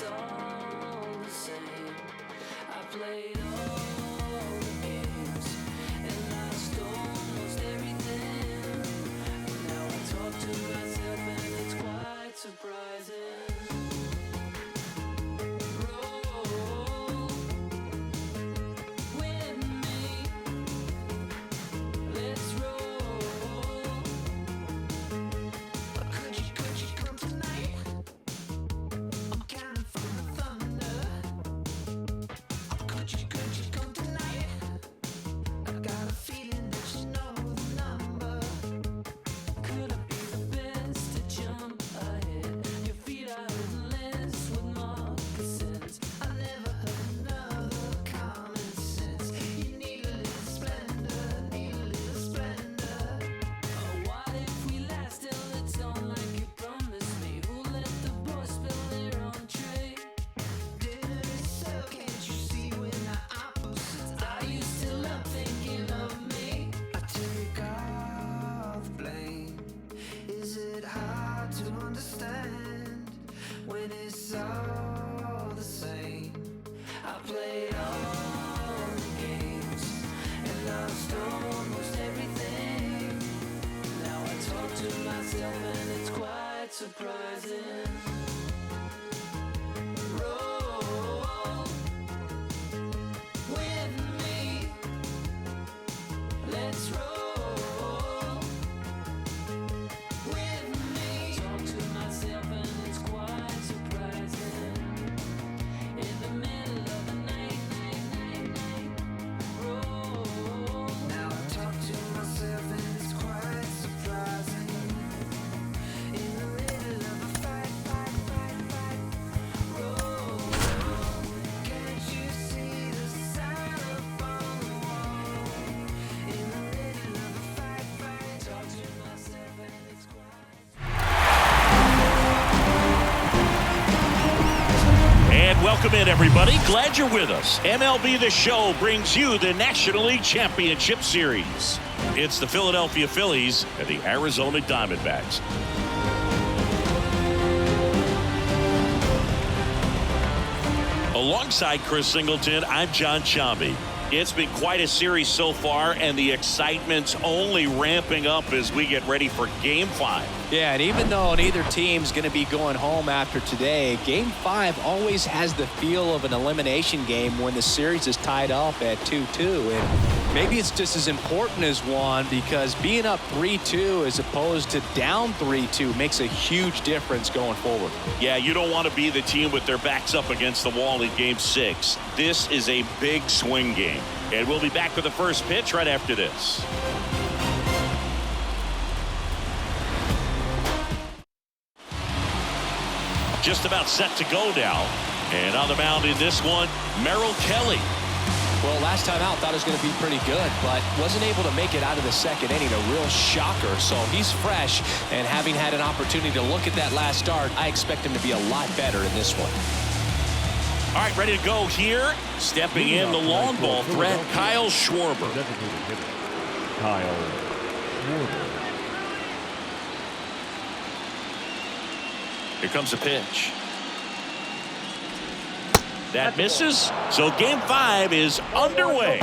all the same. I played all the games and lost almost everything. Now I talk to myself and it's quite surprising. When it's all the same. I played all the games and lost almost everything. Now I talk to myself and it's quite surprising. Roll with me. Let's roll. Welcome in, everybody. Glad you're with us. MLB The Show brings you the National League Championship Series. It's the Philadelphia Phillies and the Arizona Diamondbacks. Alongside Chris Singleton, I'm John Chambi. It's been quite a series so far, and the excitement's only ramping up as we get ready for Game 5. Yeah, and even though neither team's going to be going home after today, Game 5 always has the feel of an elimination game when the series is tied up at 2-2. And maybe it's just as important as one, because being up 3-2 as opposed to down 3-2 makes a huge difference going forward. Yeah, you don't want to be the team with their backs up against the wall in Game 6. This is a big swing game. And we'll be back with the first pitch right after this. Just about set to go now. And on the mound in this one, Merrill Kelly. Well, last time out, thought it was going to be pretty good, but wasn't able to make it out of the second inning. A real shocker. So he's fresh, and having had an opportunity to look at that last start, I expect him to be a lot better in this one. All right, ready to go here. Stepping in the long ball threat, Kyle Schwarber. Kyle Schwarber. Here comes a pitch. That misses. So Game 5 is underway.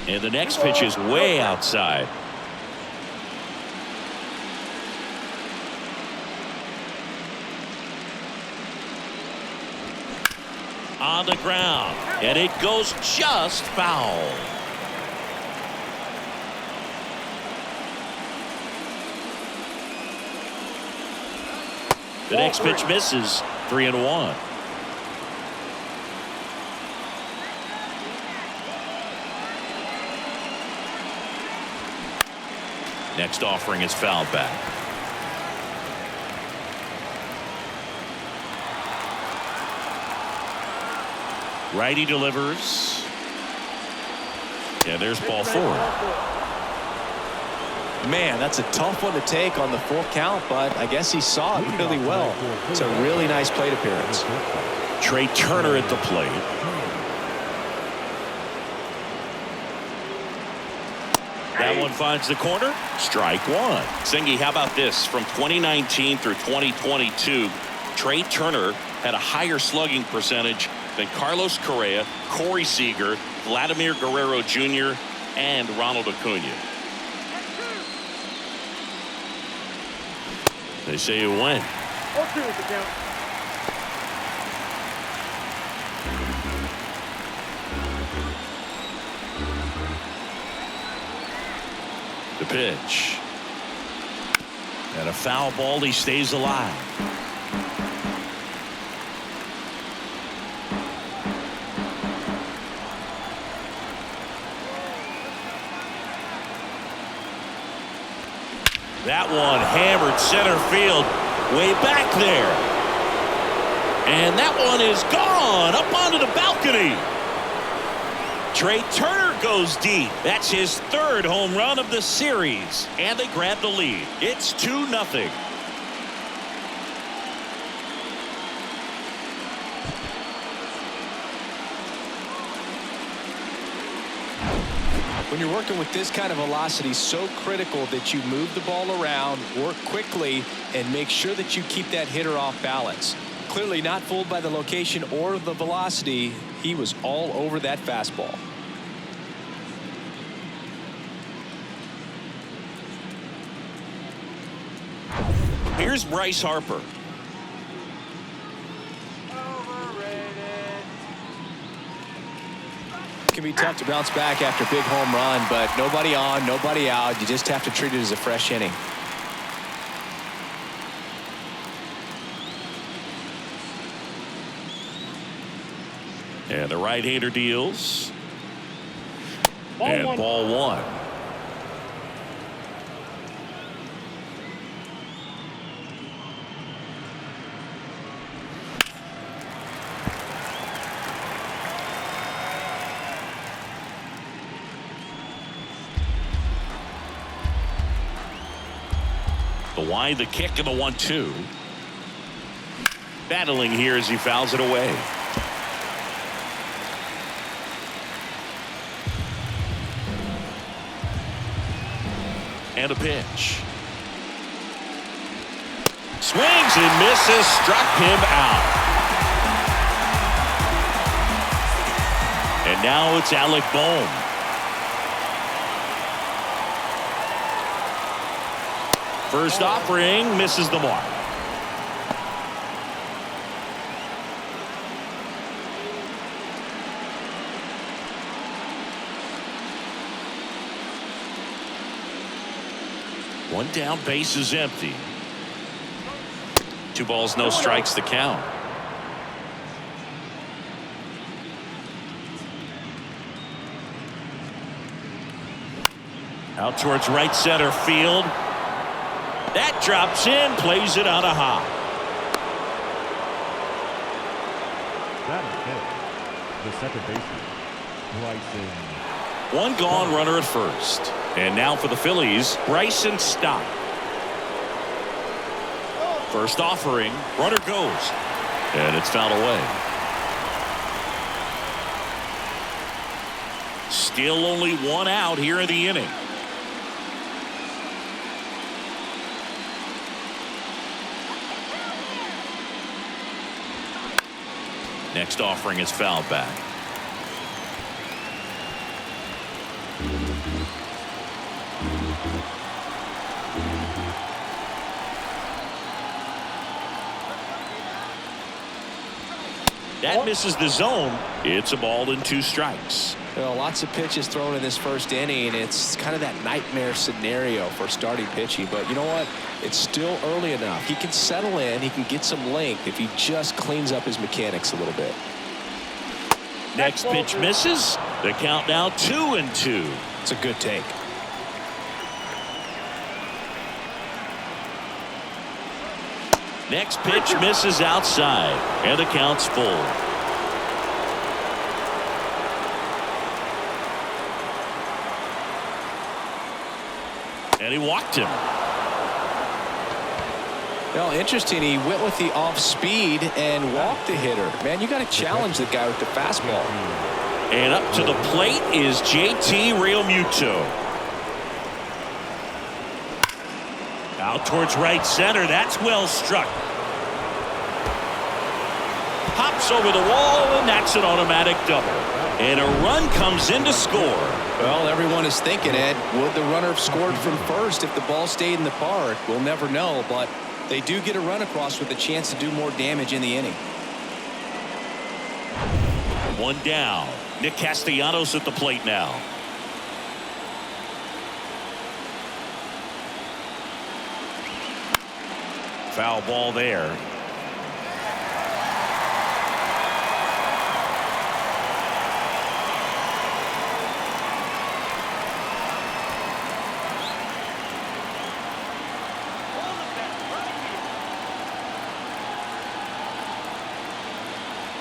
And the next pitch is way outside. On the ground, and it goes just foul. The next pitch misses. 3-1. Next offering is fouled back. Righty delivers. Yeah, there's ball 4. Man, that's a tough one to take on the full count, but I guess he saw it really well. It's a really nice plate appearance. Trey Turner at the plate. That one finds the corner. Strike one. Singy, how about this? From 2019 through 2022, Trey Turner had a higher slugging percentage than Carlos Correa, Corey Seager, Vladimir Guerrero Jr., and Ronald Acuna. They say you win. The pitch. And a foul ball. He stays alive. That one hammered center field, way back there. And that one is gone up onto the balcony. Trey Turner goes deep. That's his third home run of the series. And they grab the lead. It's 2-0. When you're working with this kind of velocity, so critical that you move the ball around, work quickly, and make sure that you keep that hitter off balance. Clearly not fooled by the location or the velocity. He was all over that fastball. Here's Bryce Harper. It can be tough to bounce back after a big home run, but nobody on, nobody out. You just have to treat it as a fresh inning. And the right-hander deals. Ball one. The wide, the kick, and the 1-2. Battling here as he fouls it away. And a pitch. Swings and misses, struck him out. And now it's Alec Bohm. First offering misses the mark. One down, base is empty. 2 balls, no strikes, the count. Out towards right center field. That drops in, plays it on a hop. That is hit. The second baseman, Bryson. One gone, runner at first. And now for the Phillies, Bryson Stott. First offering, runner goes. And it's fouled away. Still only one out here in the inning. Next offering is fouled back. That misses the zone. It's a ball and 2 strikes. Well, lots of pitches thrown in this first inning. It's kind of that nightmare scenario for starting pitching. But you know what? It's still early enough. He can settle in. He can get some length if he just cleans up his mechanics a little bit. Next pitch misses. The count now 2-2. It's a good take. Next pitch misses outside. And the count's full. And he walked him. Well, interesting. He went with the off speed and walked the hitter. Man, you got to challenge the guy with the fastball. And up to the plate is JT Realmuto. Out towards right center. That's well struck. Pops over the wall, and that's an automatic double. And a run comes in to score. Well, everyone is thinking, Ed, would the runner have scored from first if the ball stayed in the park? We'll never know, but they do get a run across with a chance to do more damage in the inning. One down. Nick Castellanos at the plate now. Foul ball there.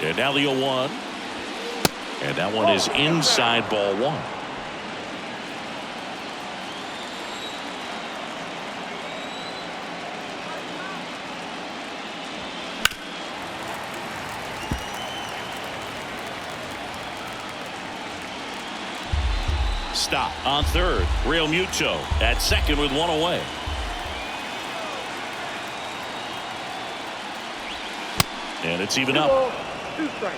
And now the 0-1. And that one is inside ball one. Stop on third. Real Muto at second with one away. And it's even up. 2 strikes.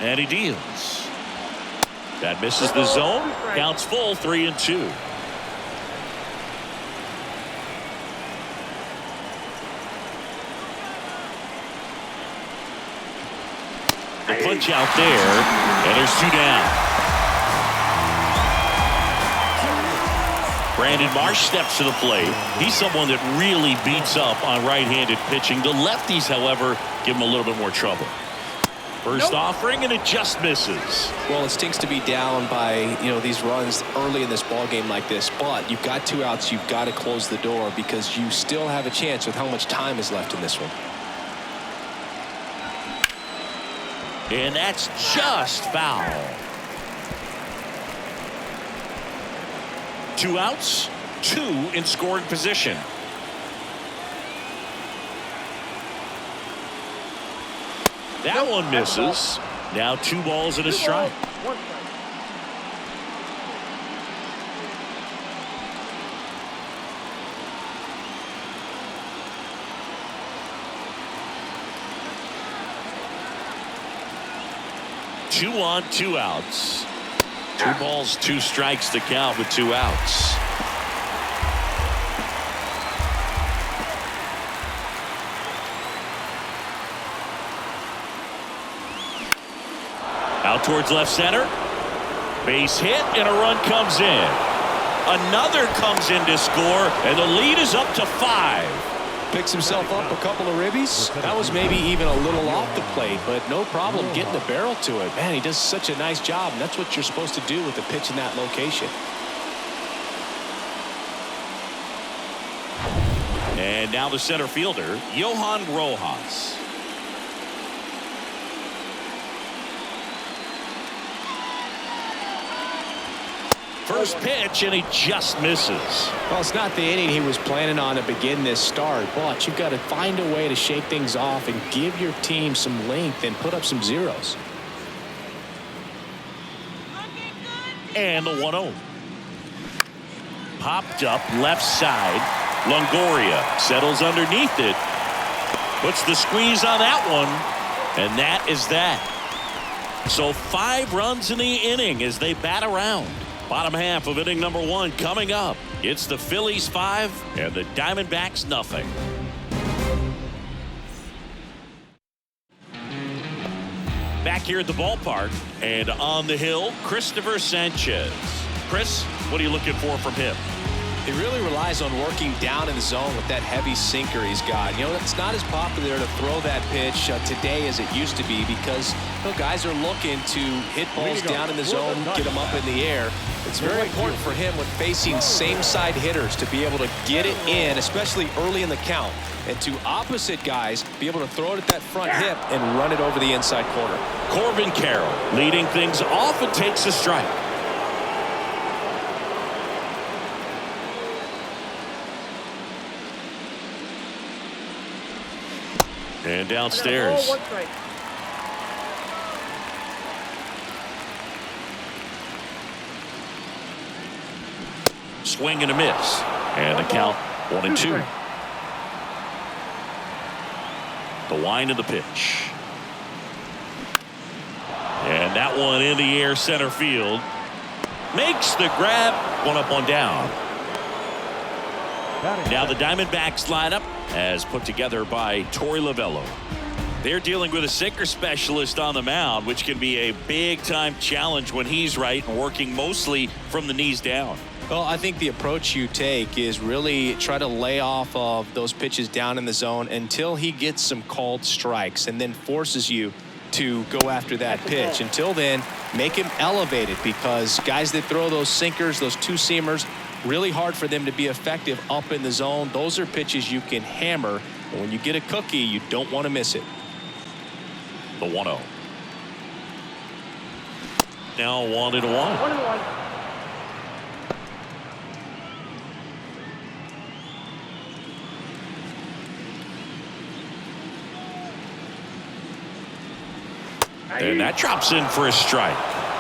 And he deals. That misses the zone. Counts full, 3-2. The punch out there, and there's 2 down. Brandon Marsh steps to the plate. He's someone that really beats up on right-handed pitching. The lefties, however, give him a little bit more trouble. First offering, and it just misses. Well, it stinks to be down by, these runs early in this ball game like this, but you've got 2 outs. You've got to close the door because you still have a chance with how much time is left in this one. And that's just foul. 2 outs, 2 in scoring position. That one misses. Now 2 balls and a strike. 1 strike. Two on, 2 outs. 2 balls, 2 strikes to count with 2 outs. Out towards left center. Base hit, and a run comes in. Another comes in to score, and the lead is up to 5. Picks himself up a couple of ribbies. That was maybe even a little off the plate, but no problem getting the barrel to it. Man, he does such a nice job, and that's what you're supposed to do with the pitch in that location. And now the center fielder, Johan Rojas. First pitch, and he just misses. Well, it's not the inning he was planning on to begin this start, but you've got to find a way to shake things off and give your team some length and put up some zeros. And the 1-0. Popped up left side. Longoria settles underneath it. Puts the squeeze on that one. And that is that. So 5 runs in the inning as they bat around. Bottom half of inning number 1 coming up. It's the Phillies 5 and the Diamondbacks nothing. Back here at the ballpark and on the hill, Cristopher Sánchez. Chris, what are you looking for from him? He really relies on working down in the zone with that heavy sinker he's got. It's not as popular to throw that pitch today as it used to be because guys are looking to hit balls down in the zone, get them up in the air. It's very important for him when facing same-side hitters to be able to get it in, especially early in the count, and to opposite guys be able to throw it at that front hip and run it over the inside corner. Corbin Carroll leading things off and takes a strike. And downstairs. 1 strike. swing and a miss. And the count 1-2. The wind of the pitch. And that one in the air center field. Makes the grab. One up, one down. Now the Diamondbacks lineup as put together by Torey Lovullo. They're dealing with a sinker specialist on the mound, which can be a big-time challenge when he's right and working mostly from the knees down. Well, I think the approach you take is really try to lay off of those pitches down in the zone until he gets some called strikes and then forces you to go after that pitch. Until then, make him elevated, because guys that throw those sinkers, those two-seamers, really hard for them to be effective up in the zone. Those are pitches you can hammer. And when you get a cookie, you don't want to miss it. The 1-0. Now 1-1. And that drops in for a strike.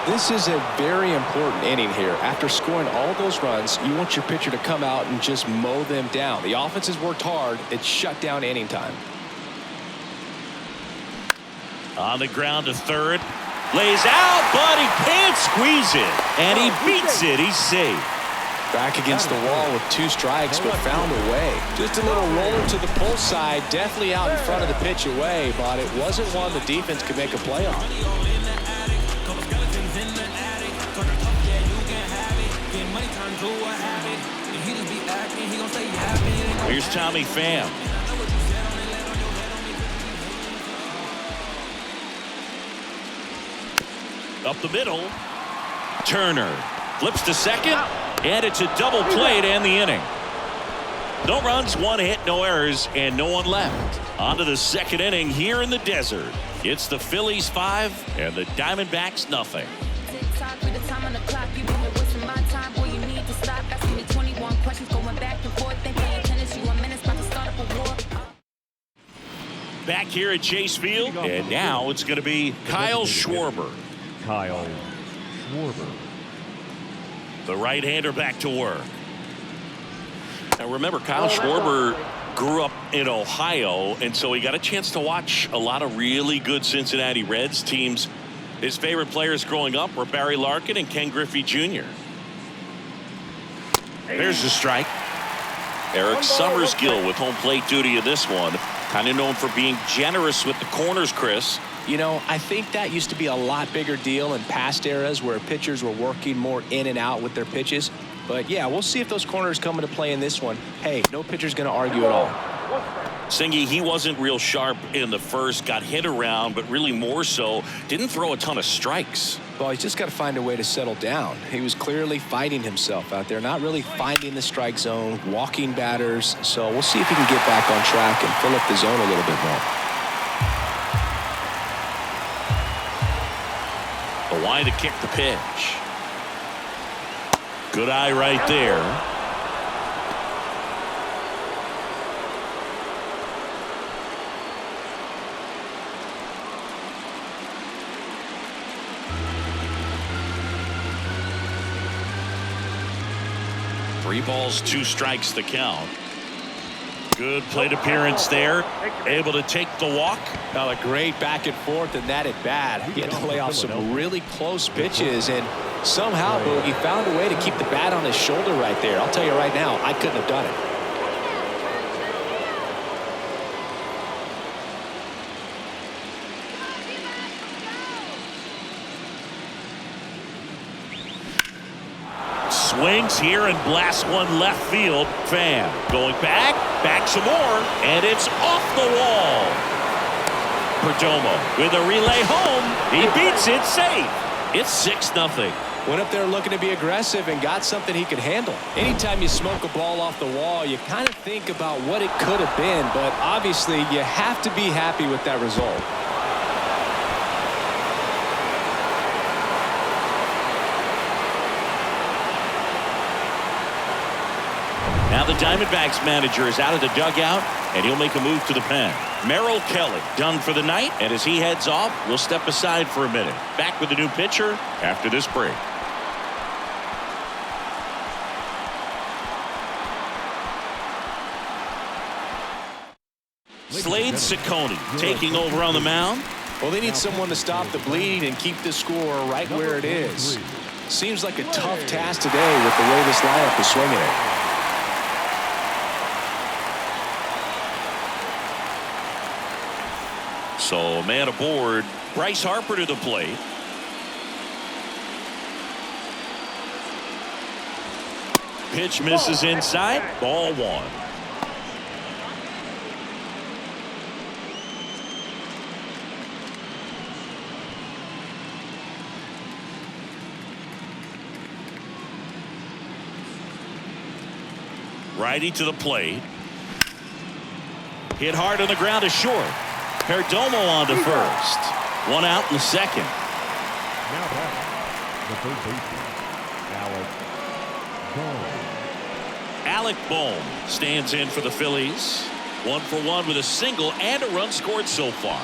This is a very important inning here. After scoring all those runs, you want your pitcher to come out and just mow them down. The offense has worked hard. It's shut down inning time. On the ground to third. Lays out, but he can't squeeze it. And he beats it. He's safe. Back against the wall with 2 strikes, but found a way. Just a little roller to the pull side. Definitely out in front of the pitch away, but it wasn't one the defense could make a play on. Here's Tommy Pham. Up the middle. Turner flips to second, and it's a double play to end the inning. No runs, 1 hit, no errors, and no one left. On to the second inning here in the desert. It's the Phillies 5 and the Diamondbacks nothing. Back here at Chase Field, and now it's going to be Kyle Schwarber. Kyle Schwarber. The right-hander back to work. Now remember, Kyle Schwarber grew up in Ohio, and so he got a chance to watch a lot of really good Cincinnati Reds teams. His favorite players growing up were Barry Larkin and Ken Griffey Jr. There's the strike. Eric Summersgill with home plate duty in this one. Kind of known for being generous with the corners, Chris. You know, I think that used to be a lot bigger deal in past eras where pitchers were working more in and out with their pitches. But yeah, we'll see if those corners come into play in this one. Hey, no pitcher's going to argue at all. Singy, he wasn't real sharp in the first, got hit around, but really more so, didn't throw a ton of strikes. Well, he's just got to find a way to settle down. He was clearly fighting himself out there, not really finding the strike zone, walking batters. So we'll see if he can get back on track and fill up the zone a little bit more. The line to kick the pitch. Good eye right there. Three balls, 2 strikes the count. Good plate appearance there. Able to take the walk. Now a great back and forth, and that at bat. He had to lay off some really close pitches, and somehow Boogie found a way to keep the bat on his shoulder right there. I'll tell you right now, I couldn't have done it. Swings here and blasts one left field. Pham going back some more, and it's off the wall. Perdomo with a relay home. He beats it safe. It's 6-0. Went up there looking to be aggressive and got something he could handle. Anytime you smoke a ball off the wall, you kind of think about what it could have been, but obviously you have to be happy with that result. Now the Diamondbacks manager is out of the dugout, and he'll make a move to the pen. Merrill Kelly done for the night, and as he heads off, we'll step aside for a minute. Back with the new pitcher after this break. Slade Ciccone taking over on the mound. Well, they need someone to stop the bleed and keep the score right where it is. Seems like a tough task today with the way this lineup is swinging it. So man aboard. Bryce Harper to the plate. Pitch misses inside. Ball one. Righty to the plate. Hit hard on the ground to short. Perdomo on to first. One out in the second. Now back, the third baseman, Alec Bohm stands in for the Phillies. 1 for 1 with a single and a run scored so far.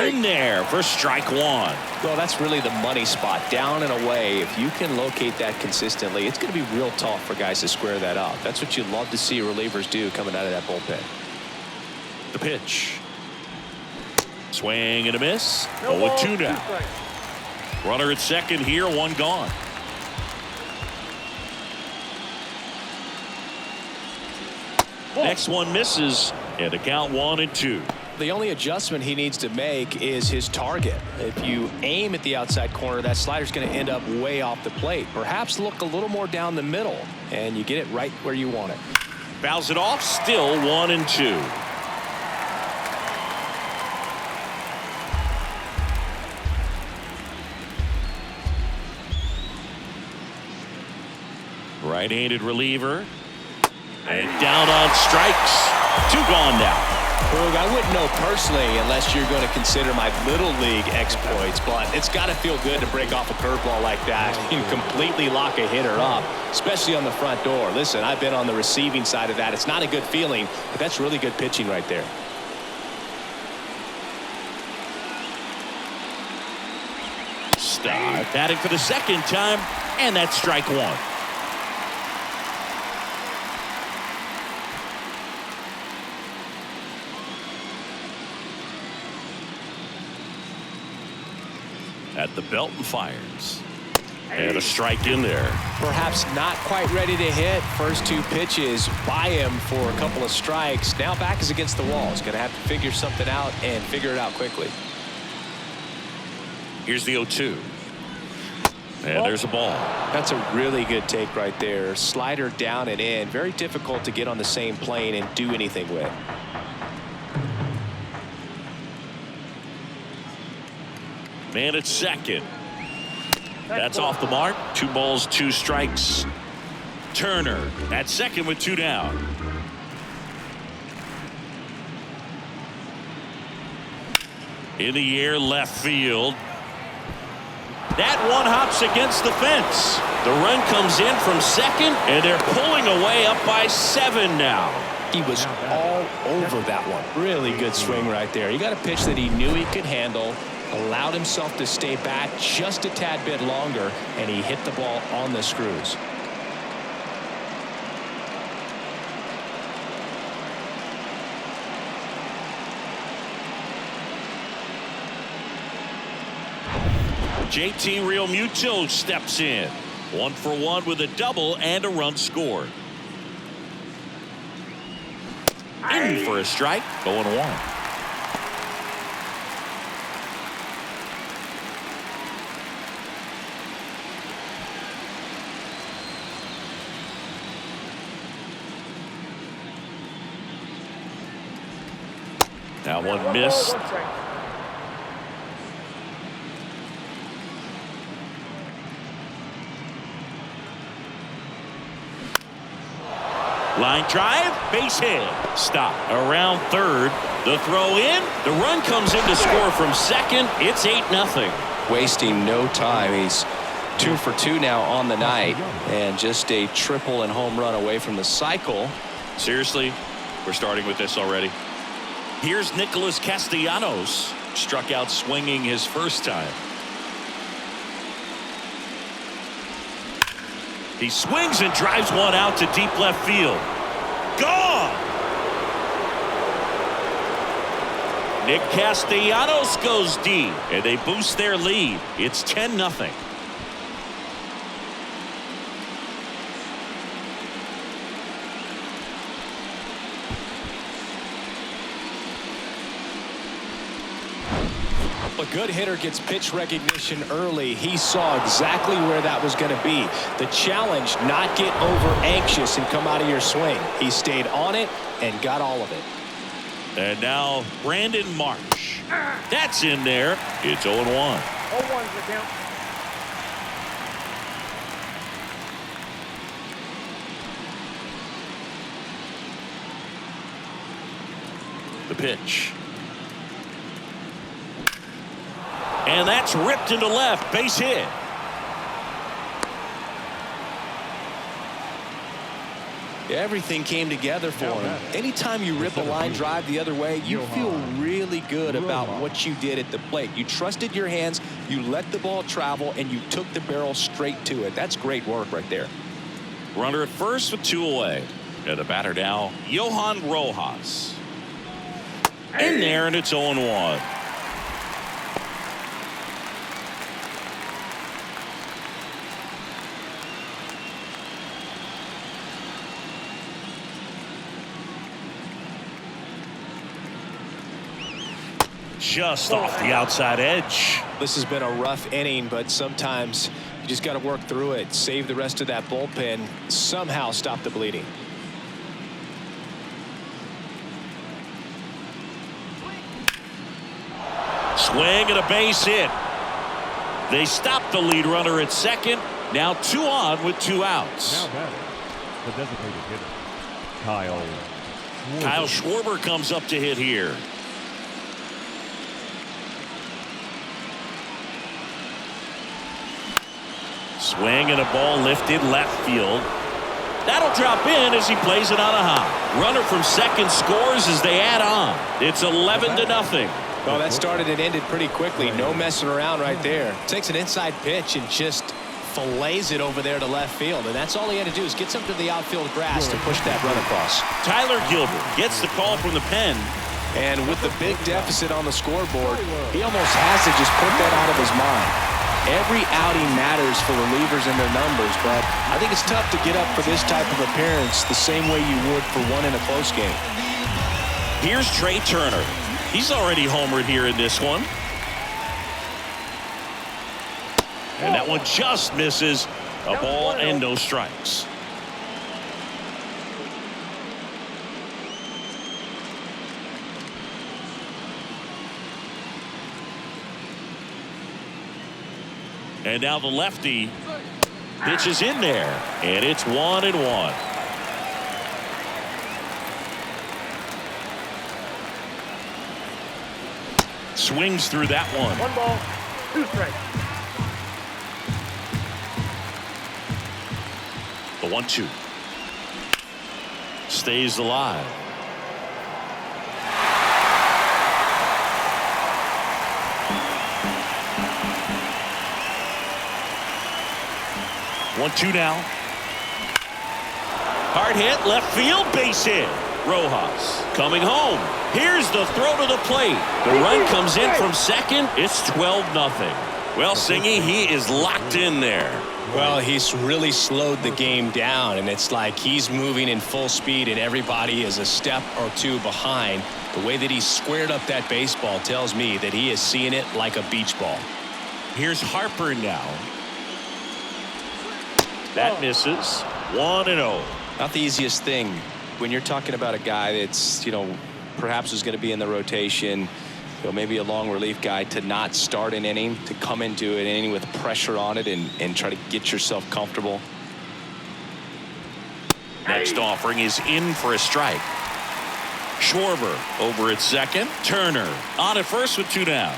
In there for strike one. Well, that's really the money spot, down and away. If you can locate that consistently, it's going to be real tough for guys to square that up. That's what you'd love to see relievers do coming out of that bullpen. The pitch. Swing and a miss. 0-2 now. Runner at second here, one gone. Next one misses, and the count 1-2. The only adjustment he needs to make is his target. If you aim at the outside corner, that slider's going to end up way off the plate. Perhaps look a little more down the middle, and you get it right where you want it. Fouls it off, still 1-2. Right-handed reliever. And down on strikes. 2 gone now. Look, I wouldn't know personally unless you're going to consider my little league exploits, but it's got to feel good to break off a curveball like that. You completely lock a hitter up, especially on the front door. Listen, I've been on the receiving side of that. It's not a good feeling, but that's really good pitching right there. Stop. Batting for the second time, and that's strike one. At the belt and fires. And a strike in there. Perhaps not quite ready to hit. First 2 pitches by him for a couple of strikes. Now back is against the wall. He's going to have to figure something out and figure it out quickly. Here's the 0-2. And there's a ball. That's a really good take right there. Slider down and in. Very difficult to get on the same plane and do anything with. Man at second. That's off the mark. 2 balls, 2 strikes. Turner at second with 2 down. In the air, left field. That one hops against the fence. The run comes in from second, and they're pulling away up by 7 now. He was all over that one. Really good swing right there. He got a pitch that he knew he could handle. Allowed himself to stay back just a tad bit longer, and he hit the ball on the screws. JT Realmuto steps in. 1 for 1 with a double and a run scored. In for a strike, 0-1. That one missed. Line drive, base hit. Stop. Around third. The throw in. The run comes in to score from second. It's 8-0. Wasting no time. He's 2 for 2 now on the night, and just a triple and home run away from the cycle. Seriously, we're starting with this already. Here's Nicholas Castellanos. Struck out swinging his first time. He swings and drives one out to deep left field. Gone! Nick Castellanos goes deep, and they boost their lead. It's 10-0. A good hitter gets pitch recognition early. He saw exactly where that was going to be. The challenge, not get over anxious and come out of your swing. He stayed on it and got all of it. And now Brandon Marsh. That's in there. It's 0-1. 0-1's the count. The pitch. And that's ripped into left. Base hit. Everything came together for him. Anytime you rip a line drive the other way, you feel really good about what you did at the plate. You trusted your hands, you let the ball travel, and you took the barrel straight to it. That's great work right there. Runner at first with 2 away. And the batter now, Johan Rojas. In there, and it's 0-1. Just off the outside edge. This has been a rough inning, but sometimes you just got to work through it, save the rest of that bullpen, somehow stop the bleeding. Swing and a base hit. They stop the lead runner at second. Now 2 on with 2 outs. Now batting, the designated hitter, Kyle Schwarber. Kyle Schwarber comes up to hit here. Swing and a ball lifted left field. That'll drop in as he plays it on a hop. Runner from second scores as they add on. It's 11-0. Well, that started and ended pretty quickly. No messing around right there. Takes an inside pitch and just fillets it over there to left field. And that's all he had to do is get something to the outfield grass to push that run across. Tyler Gilbert gets the call from the pen. And with the big deficit on the scoreboard, he almost has to just put that out of his mind. Every outing matters for relievers and their numbers, but I think it's tough to get up for this type of appearance the same way you would for one in a close game. Here's Trey Turner. He's already homered here in this one. And that one just misses. A ball and no strikes. And now the lefty pitches in there, and it's 1-1. Swings through that one. 1 ball, 2 strikes. The 1-2 stays alive. One-two now. Hard hit, left field, base hit. Rojas coming home. Here's the throw to the plate. The run comes in from second. It's 12-0. Well, Singy, he is locked in there. Well, he's really slowed the game down, and it's like he's moving in full speed, and everybody is a step or 2 behind. The way that he squared up that baseball tells me that he is seeing it like a beach ball. Here's Harper now. That misses. 1-0. Not the easiest thing when you're talking about a guy that's, perhaps is going to be in the rotation, maybe a long relief guy, to not start an inning, to come into an inning with pressure on it and try to get yourself comfortable. Next offering is in for a strike. Schwarber over at second. Turner on at first with 2 down.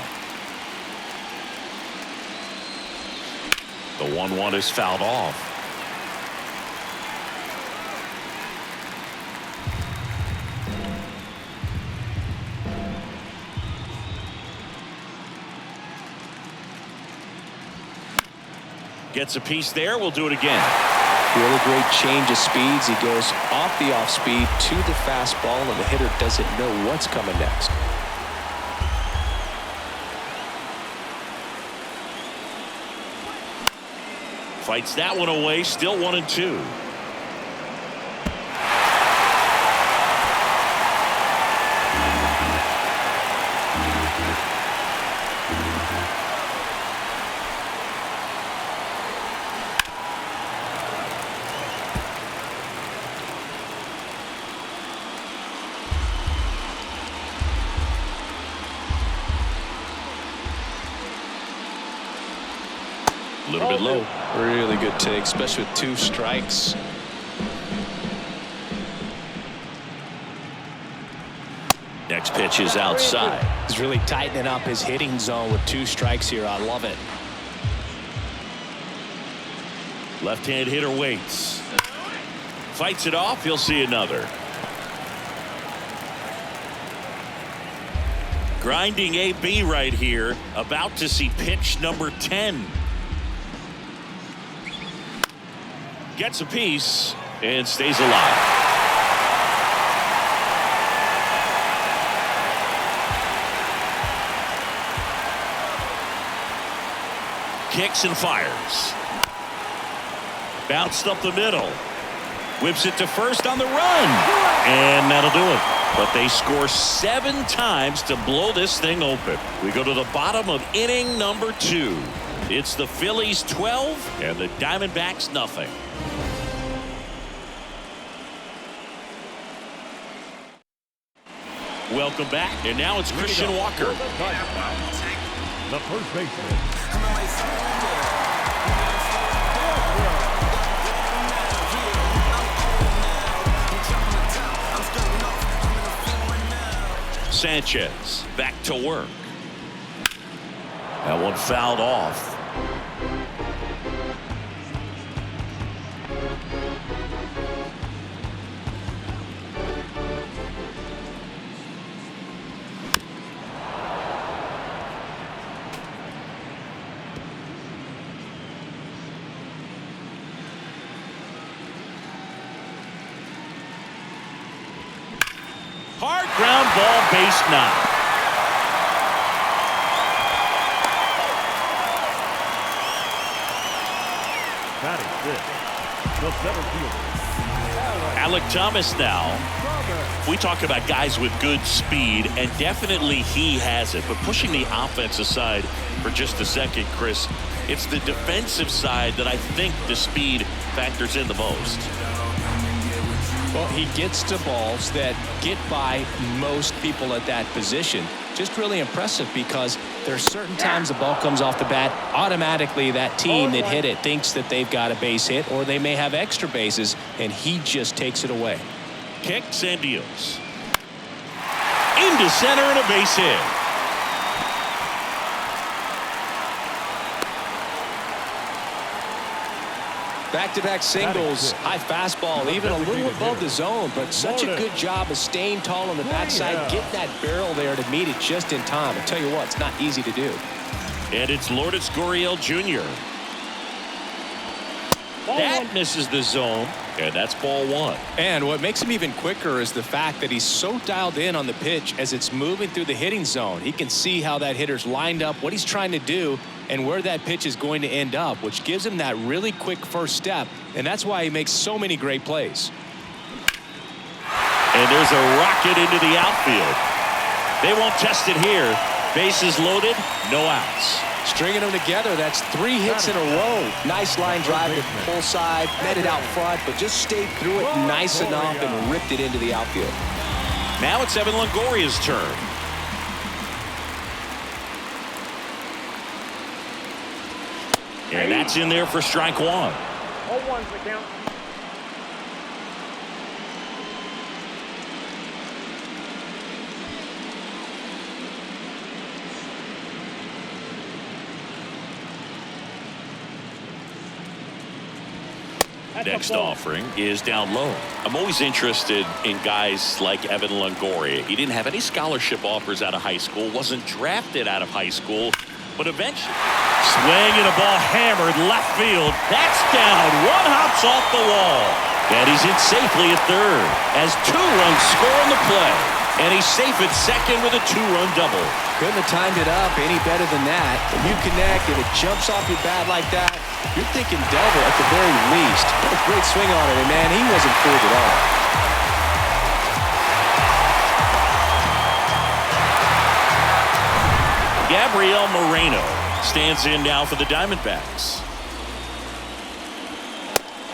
The 1-1 is fouled off. Gets a piece there. We'll do it again. Really great change of speeds. He goes off the off speed to the fastball, and the hitter doesn't know what's coming next. Fights that one away. Still 1-2. A little bit low. Really good take, especially with 2 strikes. Next pitch is outside. He's really tightening up his hitting zone with 2 strikes here. I love it. Left-hand hitter waits. Fights it off. He'll see another. Grinding AB right here. About to see pitch number 10. Gets a piece and stays alive. Kicks and fires. Bounced up the middle. Whips it to first on the run. And that'll do it. But they score 7 times to blow this thing open. We go to the bottom of inning number 2. It's the Phillies 12 and the Diamondbacks nothing. Welcome back, and now it's Christian Walker. The first baseman. Sánchez back to work. That one fouled off. Hard ground ball, base knock. Batting fifth, the center fielder. Alec Thomas now. We talk about guys with good speed, and definitely he has it. But pushing the offense aside for just a second, Chris, it's the defensive side that I think the speed factors in the most. Well, he gets to balls that get by most people at that position. Just really impressive because there's certain times the ball comes off the bat, automatically that team that hit it thinks that they've got a base hit, or they may have extra bases, and he just takes it away. Kicks and deals. Into center and a base hit. Back-to-back singles, high fastball, even a little above the zone, but such a good job of staying tall on the backside, getting that barrel there to meet it just in time. I tell you what, it's not easy to do. And it's Lourdes Gurriel Jr. That misses the zone, and that's ball 1. And what makes him even quicker is the fact that he's so dialed in on the pitch as it's moving through the hitting zone. He can see how that hitter's lined up, what he's trying to do, and where that pitch is going to end up, which gives him that really quick first step, and that's why he makes so many great plays. And there's a rocket into the outfield. They won't test it here. Bases loaded, no outs. Stringing them together, that's 3 hits in a row. Nice line drive to the pull side, met it out front, but just stayed through it nice enough and ripped it into the outfield. Now it's Evan Longoria's turn. And that's in there for strike 1. 0-1's the count. Next offering is down low. I'm always interested in guys like Evan Longoria. He didn't have any scholarship offers out of high school, wasn't drafted out of high school, but eventually Swing and a ball hammered left field. That's down. One hops off the wall. And he's in safely at third as 2 runs score on the play. And he's safe at second with a 2-run double. Couldn't have timed it up any better than that. When you connect and it jumps off your bat like that, you're thinking double at the very least. What a great swing on it, and man, he wasn't fooled at all. Gabriel Moreno stands in now for the Diamondbacks.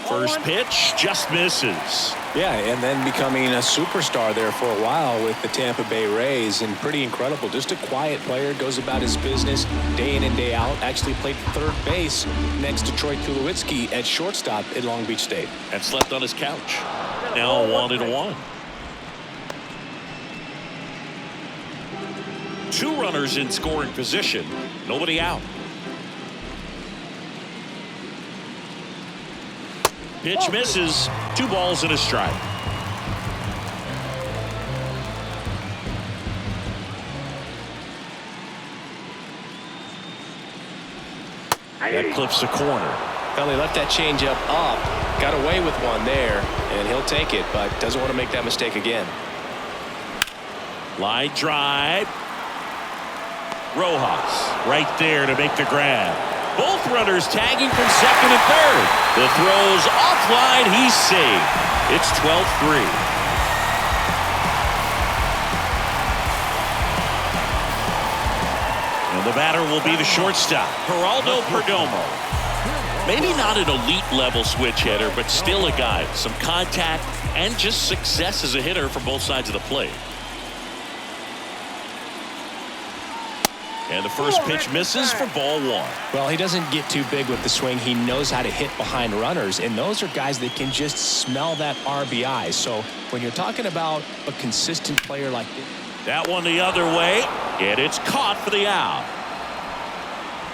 First pitch just misses. Yeah, and then becoming a superstar there for a while with the Tampa Bay Rays, and pretty incredible. Just a quiet player, goes about his business day in and day out. Actually played third base next to Troy Tulowitzki at shortstop at Long Beach State. And slept on his couch. Now 1-1. 2 runners in scoring position. Nobody out. Pitch misses. 2 balls and a strike. That clips the corner. Well, he left that changeup up, got away with one there, and he'll take it, but doesn't want to make that mistake again. Line drive. Rojas right there to make the grab. Both runners tagging from second and third. The throw's offline. He's safe. It's 12-3. And the batter will be the shortstop, Geraldo Perdomo. Maybe not an elite level switch hitter, but still a guy. Some contact and just success as a hitter from both sides of the plate. And the first pitch misses for ball 1. Well, he doesn't get too big with the swing. He knows how to hit behind runners, and those are guys that can just smell that RBI. So when you're talking about a consistent player like this. That one the other way, and it's caught for the out.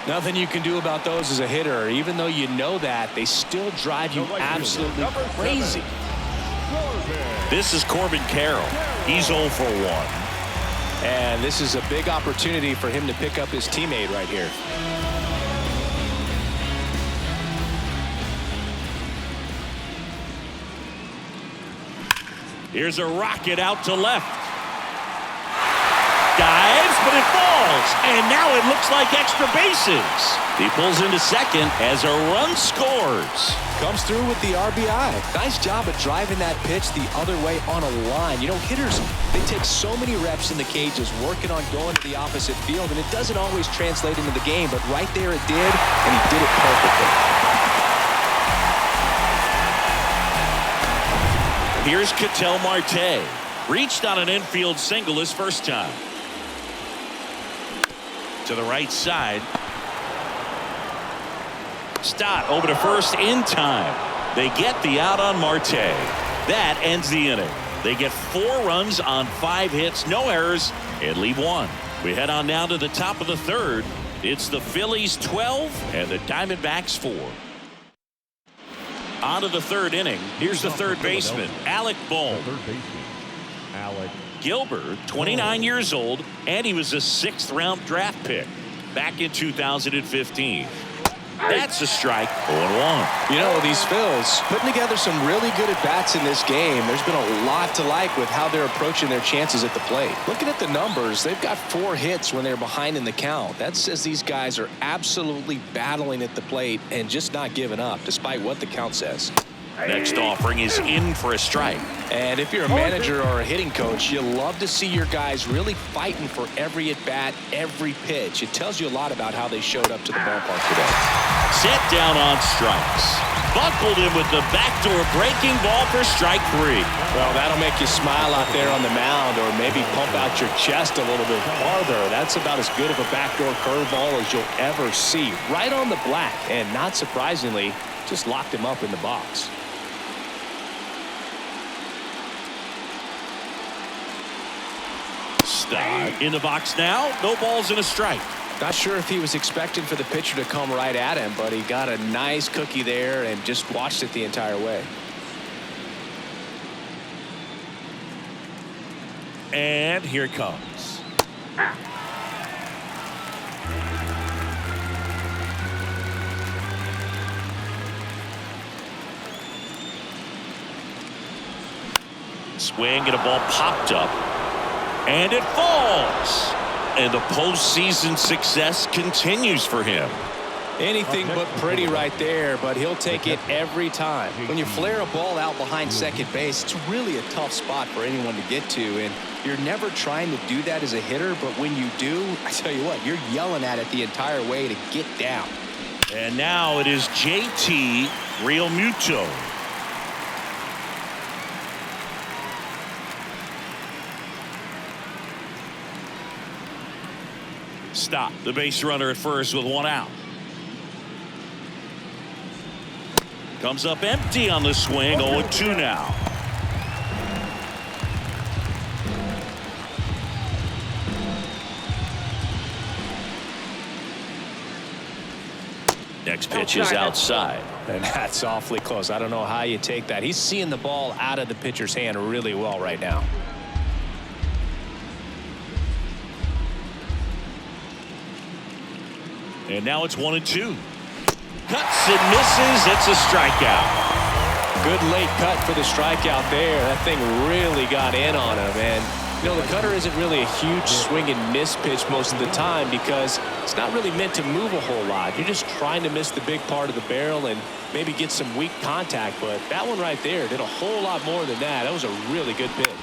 Nothing you can do about those as a hitter. Even though you know that, they still drive you absolutely crazy. This is Corbin Carroll. He's 0 for 1. And this is a big opportunity for him to pick up his teammate right here. Here's a rocket out to left. Dives, but it falls. And now it looks like extra bases. He pulls into second as a run scores. Comes through with the RBI. Nice job of driving that pitch the other way on a line. You know, hitters, they take so many reps in the cages working on going to the opposite field, and it doesn't always translate into the game, but right there it did, and he did it perfectly. Here's Ketel Marte. Reached on an infield single his first time. To the right side. Stott over to first in time. They get the out on Marte. That ends the inning. They get 4 runs on 5 hits, no errors, and leave 1. We head on now to the top of the third. It's the Phillies 12 and the Diamondbacks 4. On to the third inning. Here's the third baseman, Alec Bohm. Gilbert, 29 years old, and he was a 6th-round draft pick back in 2015. That's a strike, 0-1. You know, these Phils putting together some really good at-bats in this game. There's been a lot to like with how they're approaching their chances at the plate. Looking at the numbers, they've got 4 hits when they're behind in the count. That says these guys are absolutely battling at the plate and just not giving up, despite what the count says. Next offering is in for a strike. And if you're a manager or a hitting coach, you love to see your guys really fighting for every at-bat, every pitch. It tells you a lot about how they showed up to the ballpark today. Set down on strikes. Buckled him with the backdoor breaking ball for strike 3. Well, that'll make you smile out there on the mound, or maybe pump out your chest a little bit farther. That's about as good of a backdoor curveball as you'll ever see. Right on the black, and not surprisingly, just locked him up in the box. Stott in the box now. No balls and a strike. Not sure if he was expecting for the pitcher to come right at him, but he got a nice cookie there and just watched it the entire way. And here it comes. Swing and a ball popped up. And it falls. And the postseason success continues for him. Anything but pretty right there, but he'll take it every time. When you flare a ball out behind second base, it's really a tough spot for anyone to get to, and you're never trying to do that as a hitter, but when you do, I tell you what, you're yelling at it the entire way to get down. And now it is JT Realmuto. Stop the base runner at first with one out. Comes up empty on the swing. 0-2 now. Next pitch is outside. And that's awfully close. I don't know how you take that. He's seeing the ball out of the pitcher's hand really well right now. And now it's 1-2. Cuts and misses. It's a strikeout. Good late cut for the strikeout there. That thing really got in on him. And, you know, the cutter isn't really a huge swing and miss pitch most of the time because it's not really meant to move a whole lot. You're just trying to miss the big part of the barrel and maybe get some weak contact. But that one right there did a whole lot more than that. That was a really good pitch.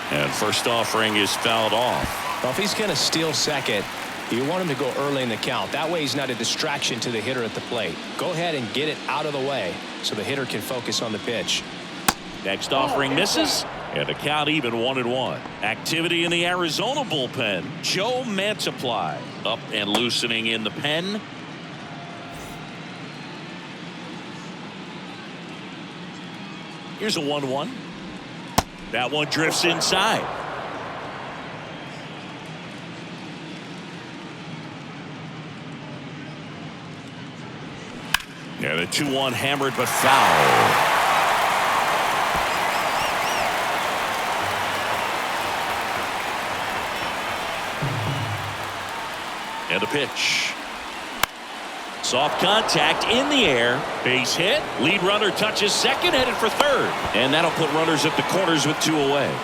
And first offering is fouled off. Well, if he's going to steal second, you want him to go early in the count. That way he's not a distraction to the hitter at the plate. Go ahead and get it out of the way so the hitter can focus on the pitch. Next offering misses, and the count even 1-1. Activity in the Arizona bullpen. Joe Mantiply up and loosening in the pen. Here's a 1-1. That one drifts inside. And a 2-1 hammered but foul. And a pitch. Soft contact in the air. Base hit. Lead runner touches second, headed for third. And that'll put runners at the corners with 2 away.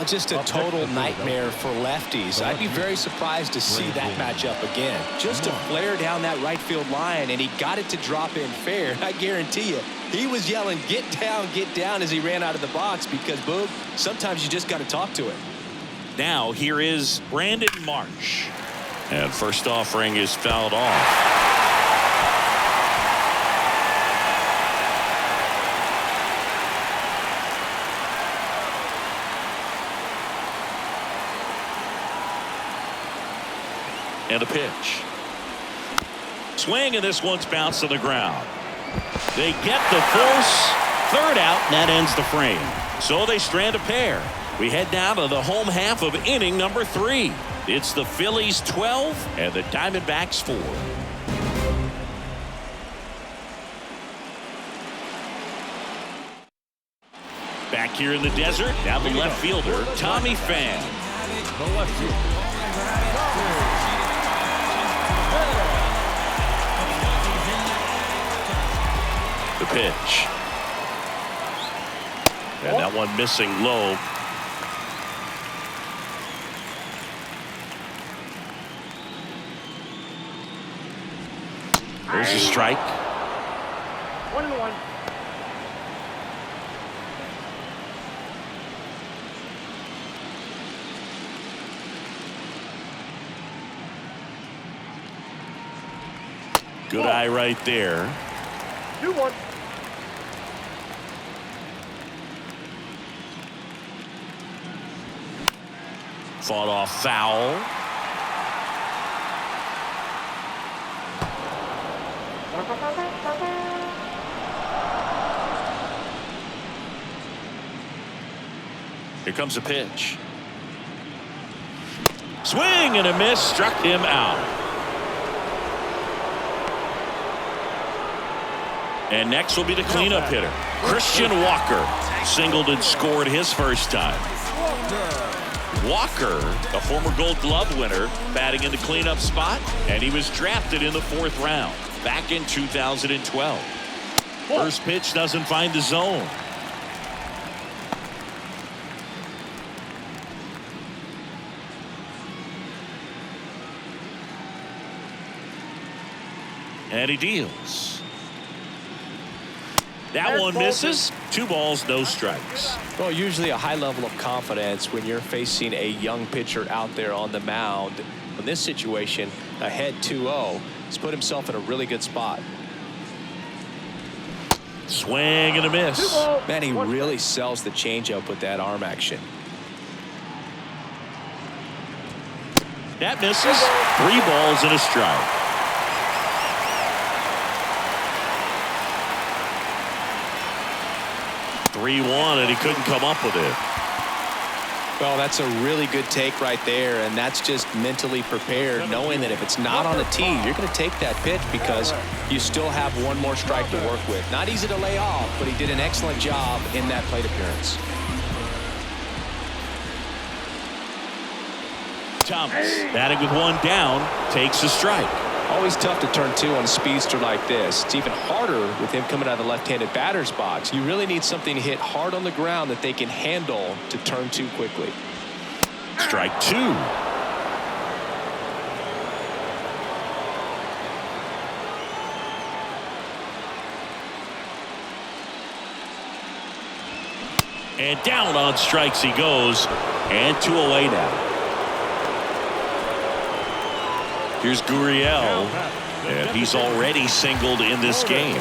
Just a total nightmare for lefties. I'd be very surprised to see that matchup again. Just to flare down that right field line, and he got it to drop in fair. I guarantee you, he was yelling, get down, as he ran out of the box because, Boog, sometimes you just got to talk to it. Now here is Brandon Marsh. And first offering is fouled off. And a pitch. Swing, and this one's bounced to the ground. They get the force. Third out, and that ends the frame. So they strand a pair. We head down to the home half of inning number 3. It's the Phillies 12 and the Diamondbacks 4. Back here in the desert, now the left fielder, Tommy Pham. The left fielder. The pitch. And that one missing low. There's a strike. 1-1. Good eye right there. 2-1. Fought off foul. Here comes a pitch. Swing and a miss, struck him out. And next will be the cleanup hitter, Christian Walker. Singled and scored his first time. Walker, a former Gold Glove winner, batting in the cleanup spot, and he was drafted in the 4th round back in 2012. First pitch doesn't find the zone. And he deals. That one misses. 2 balls, no strikes. Well, usually a high level of confidence when you're facing a young pitcher out there on the mound. In this situation, ahead 2-0, he's put himself in a really good spot. Swing and a miss. Man, he really sells the changeup with that arm action. That misses. 3 balls and a strike. (3-1) and he couldn't come up with it. Well, that's a really good take right there, and that's just mentally prepared, knowing that if it's not on the tee, you're going to take that pitch because you still have one more strike to work with. Not easy to lay off, but he did an excellent job in that plate appearance. Thomas, batting with 1 down, takes a strike. Always tough to turn 2 on a speedster like this. It's even harder with him coming out of the left-handed batter's box. You really need something to hit hard on the ground that they can handle to turn 2 quickly. Strike 2. And down on strikes he goes, and 2 away now. Here's Gurriel, and he's already singled in this game.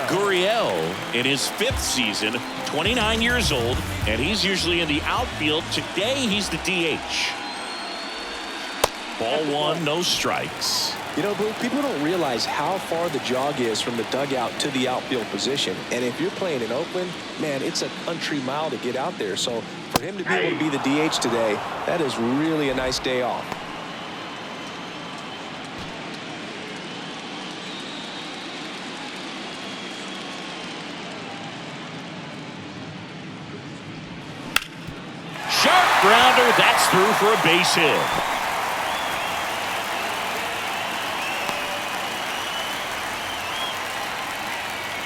Gurriel in his 5th season, 29 years old, and he's usually in the outfield. Today he's the DH. Ball 1, no strikes. You know, Blue, people don't realize how far the jog is from the dugout to the outfield position. And if you're playing in Oakland, man, it's a country mile to get out there. So for him to be able to be the DH today, that is really a nice day off. Grounder, that's through for a base hit.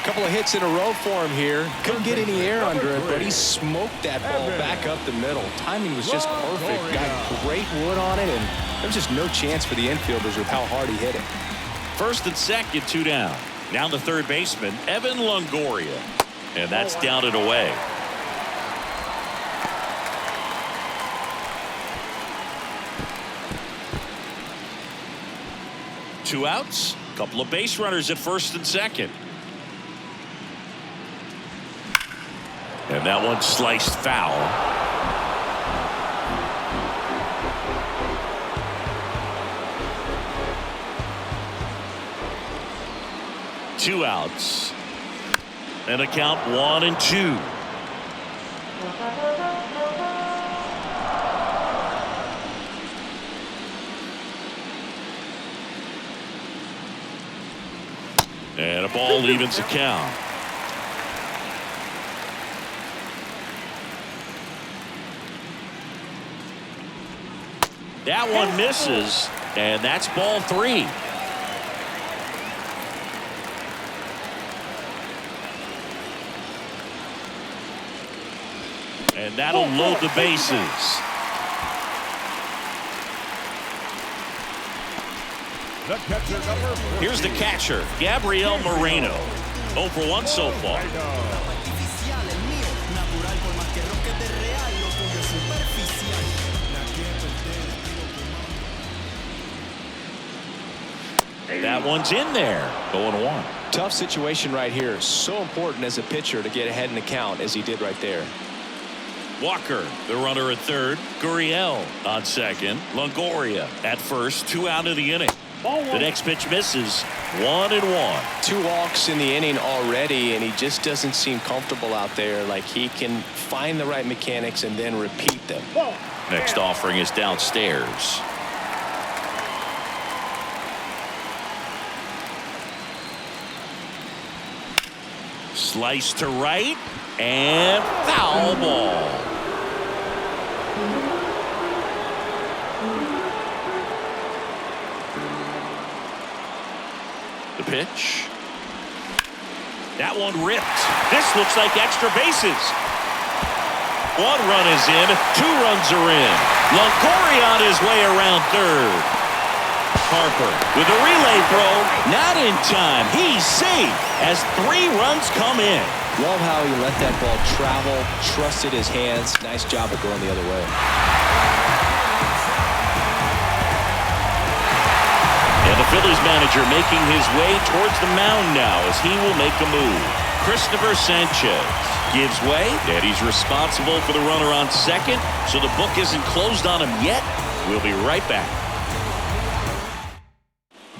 Couple of hits in a row for him here. Couldn't get any air under it, but he smoked that ball back up the middle. Timing was just perfect. Got great wood on it, and there was just no chance for the infielders with how hard he hit it. First and second, 2 down. Now the third baseman, Evan Longoria. And that's down and away. Two outs, couple of base runners at first and second. And that one sliced foul. Two outs. And a count 1-2. And a ball evens the count. That one misses, and that's ball 3. And that'll load the bases. The catcher, number 14. Here's the catcher, Gabriel Moreno. 0 for 1 so far. That one's in there. 0-1. Tough situation right here. So important as a pitcher to get ahead in the count as he did right there. Walker, the runner at third. Gurriel on second. Longoria at first. 2 out of the inning. The next pitch misses. 1-1. 2 walks in the inning already, and he just doesn't seem comfortable out there. Like he can find the right mechanics and then repeat them. Next offering is downstairs. Slice to right and foul ball. The pitch. That one ripped. This looks like extra bases. 1 run is in. 2 runs are in. Longoria on his way around third. Harper with a relay throw. Not in time. He's safe as 3 runs come in. Love how he let that ball travel, trusted his hands. Nice job of going the other way. And the Phillies manager making his way towards the mound now as he will make a move. Cristopher Sánchez gives way, and he's responsible for the runner on second, so the book isn't closed on him yet. We'll be right back.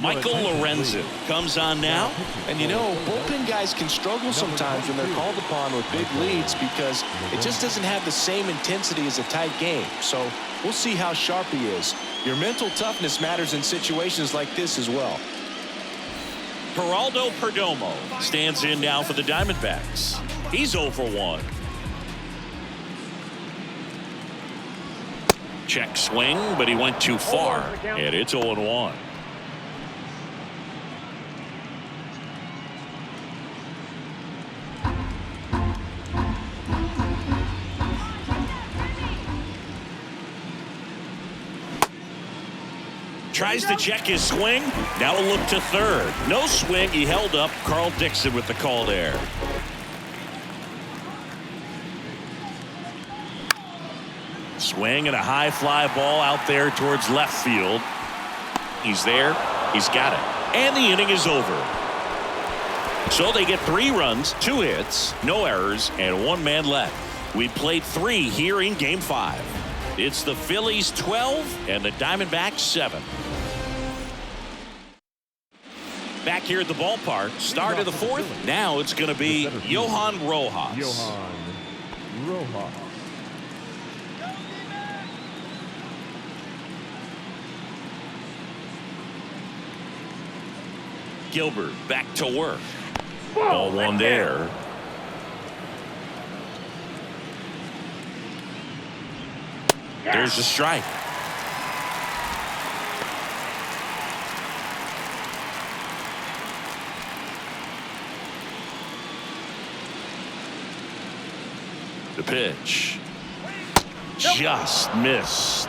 Michael Lorenzen comes on now. And you know, bullpen guys can struggle sometimes when they're called upon with big leads because it just doesn't have the same intensity as a tight game. So we'll see how sharp he is. Your mental toughness matters in situations like this as well. Geraldo Perdomo stands in now for the Diamondbacks. He's 0 for 1. Check swing, but he went too far. And it's 0 1. Tries to check his swing. Now a look to third. No swing. He held up. Carl Dixon with the call there. Swing and a high fly ball out there towards left field. He's there. He's got it. And the inning is over. So they get 3 runs, 2 hits, no errors, and 1 man left. We played 3 here in Game 5. It's the Phillies 12 and the Diamondbacks 7. Back here at the ballpark, start of the 4th. Now it's going to be Johan Rojas. Johan Rojas. Gilbert back to work. Ball 1 there. There's the strike. The pitch. Just missed.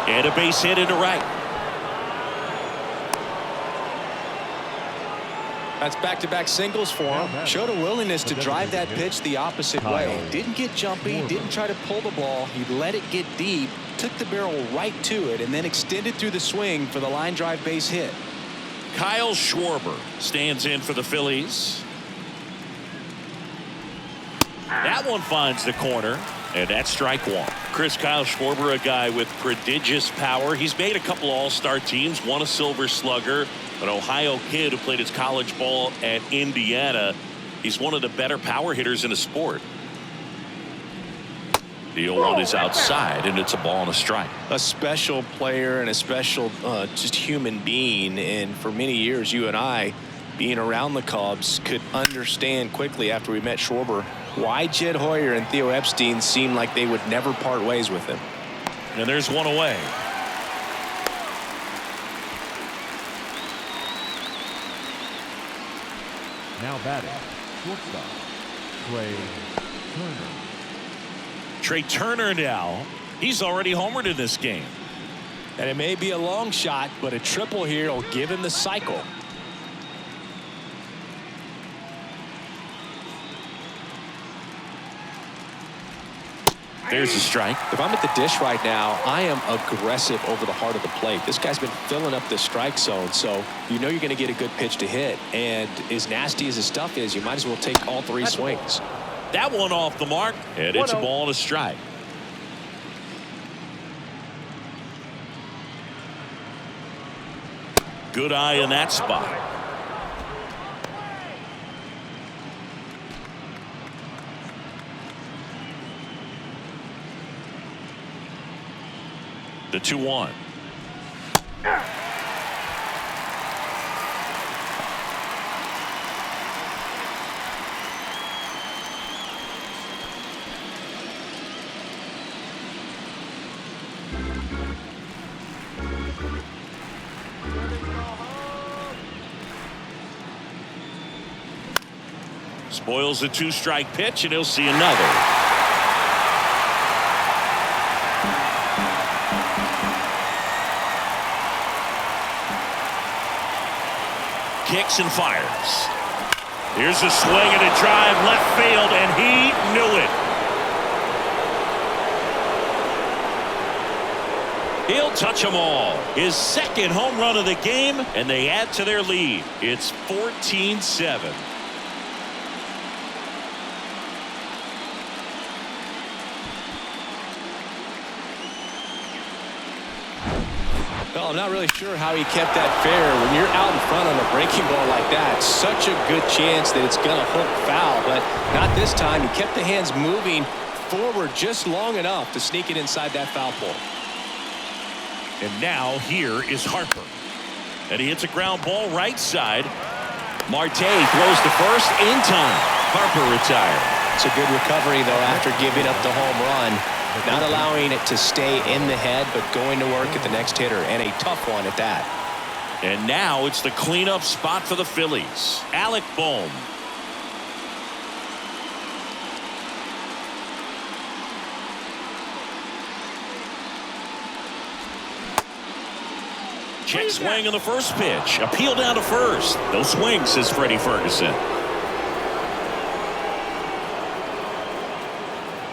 And a base hit into right. That's back-to-back singles for him. Showed a willingness to drive that pitch the opposite way. Didn't get jumpy, didn't try to pull the ball. He let it get deep, took the barrel right to it, and then extended through the swing for the line drive base hit. Kyle Schwarber stands in for the Phillies. That one finds the corner, and that's strike 1. Kyle Schwarber, a guy with prodigious power. He's made a couple all-star teams, won a Silver Slugger, an Ohio kid who played his college ball at Indiana. He's one of the better power hitters in the sport. The 0-1 is outside, and it's a ball and a strike. A special player and a special just human being. And for many years, you and I, being around the Cubs, could understand quickly after we met Schwarber why Jed Hoyer and Theo Epstein seemed like they would never part ways with him. And there's one away. Now batting, shortstop, Trey Turner now. He's already homered in this game. And it may be a long shot, but a triple here will give him the cycle. There's a strike. If I'm at the dish right now, I am aggressive over the heart of the plate. This guy's been filling up the strike zone, so you know you're going to get a good pitch to hit. And as nasty as his stuff is, you might as well take all 3 swings. That one off the mark, and it's a ball and a strike. Good eye in that spot. The 2-1. Boyle's a 2-strike pitch, and he'll see another. Kicks and fires. Here's a swing and a drive left field, and he knew it. He'll touch them all. His second home run of the game, and they add to their lead. It's 14-7. Well, I'm not really sure how he kept that fair. When you're out in front on a breaking ball like that, such a good chance that it's going to hook foul. But not this time. He kept the hands moving forward just long enough to sneak it inside that foul pole. And now here is Harper. And he hits a ground ball right side. Marte throws to first in time. Harper retired. It's a good recovery, though, after giving up the home run. Not allowing it to stay in the head, but going to work at the next hitter, and a tough one at that. And now it's the cleanup spot for the Phillies. Alec Bohm. Check swing on the first pitch. Appeal down to first. No swing, says Freddie Ferguson.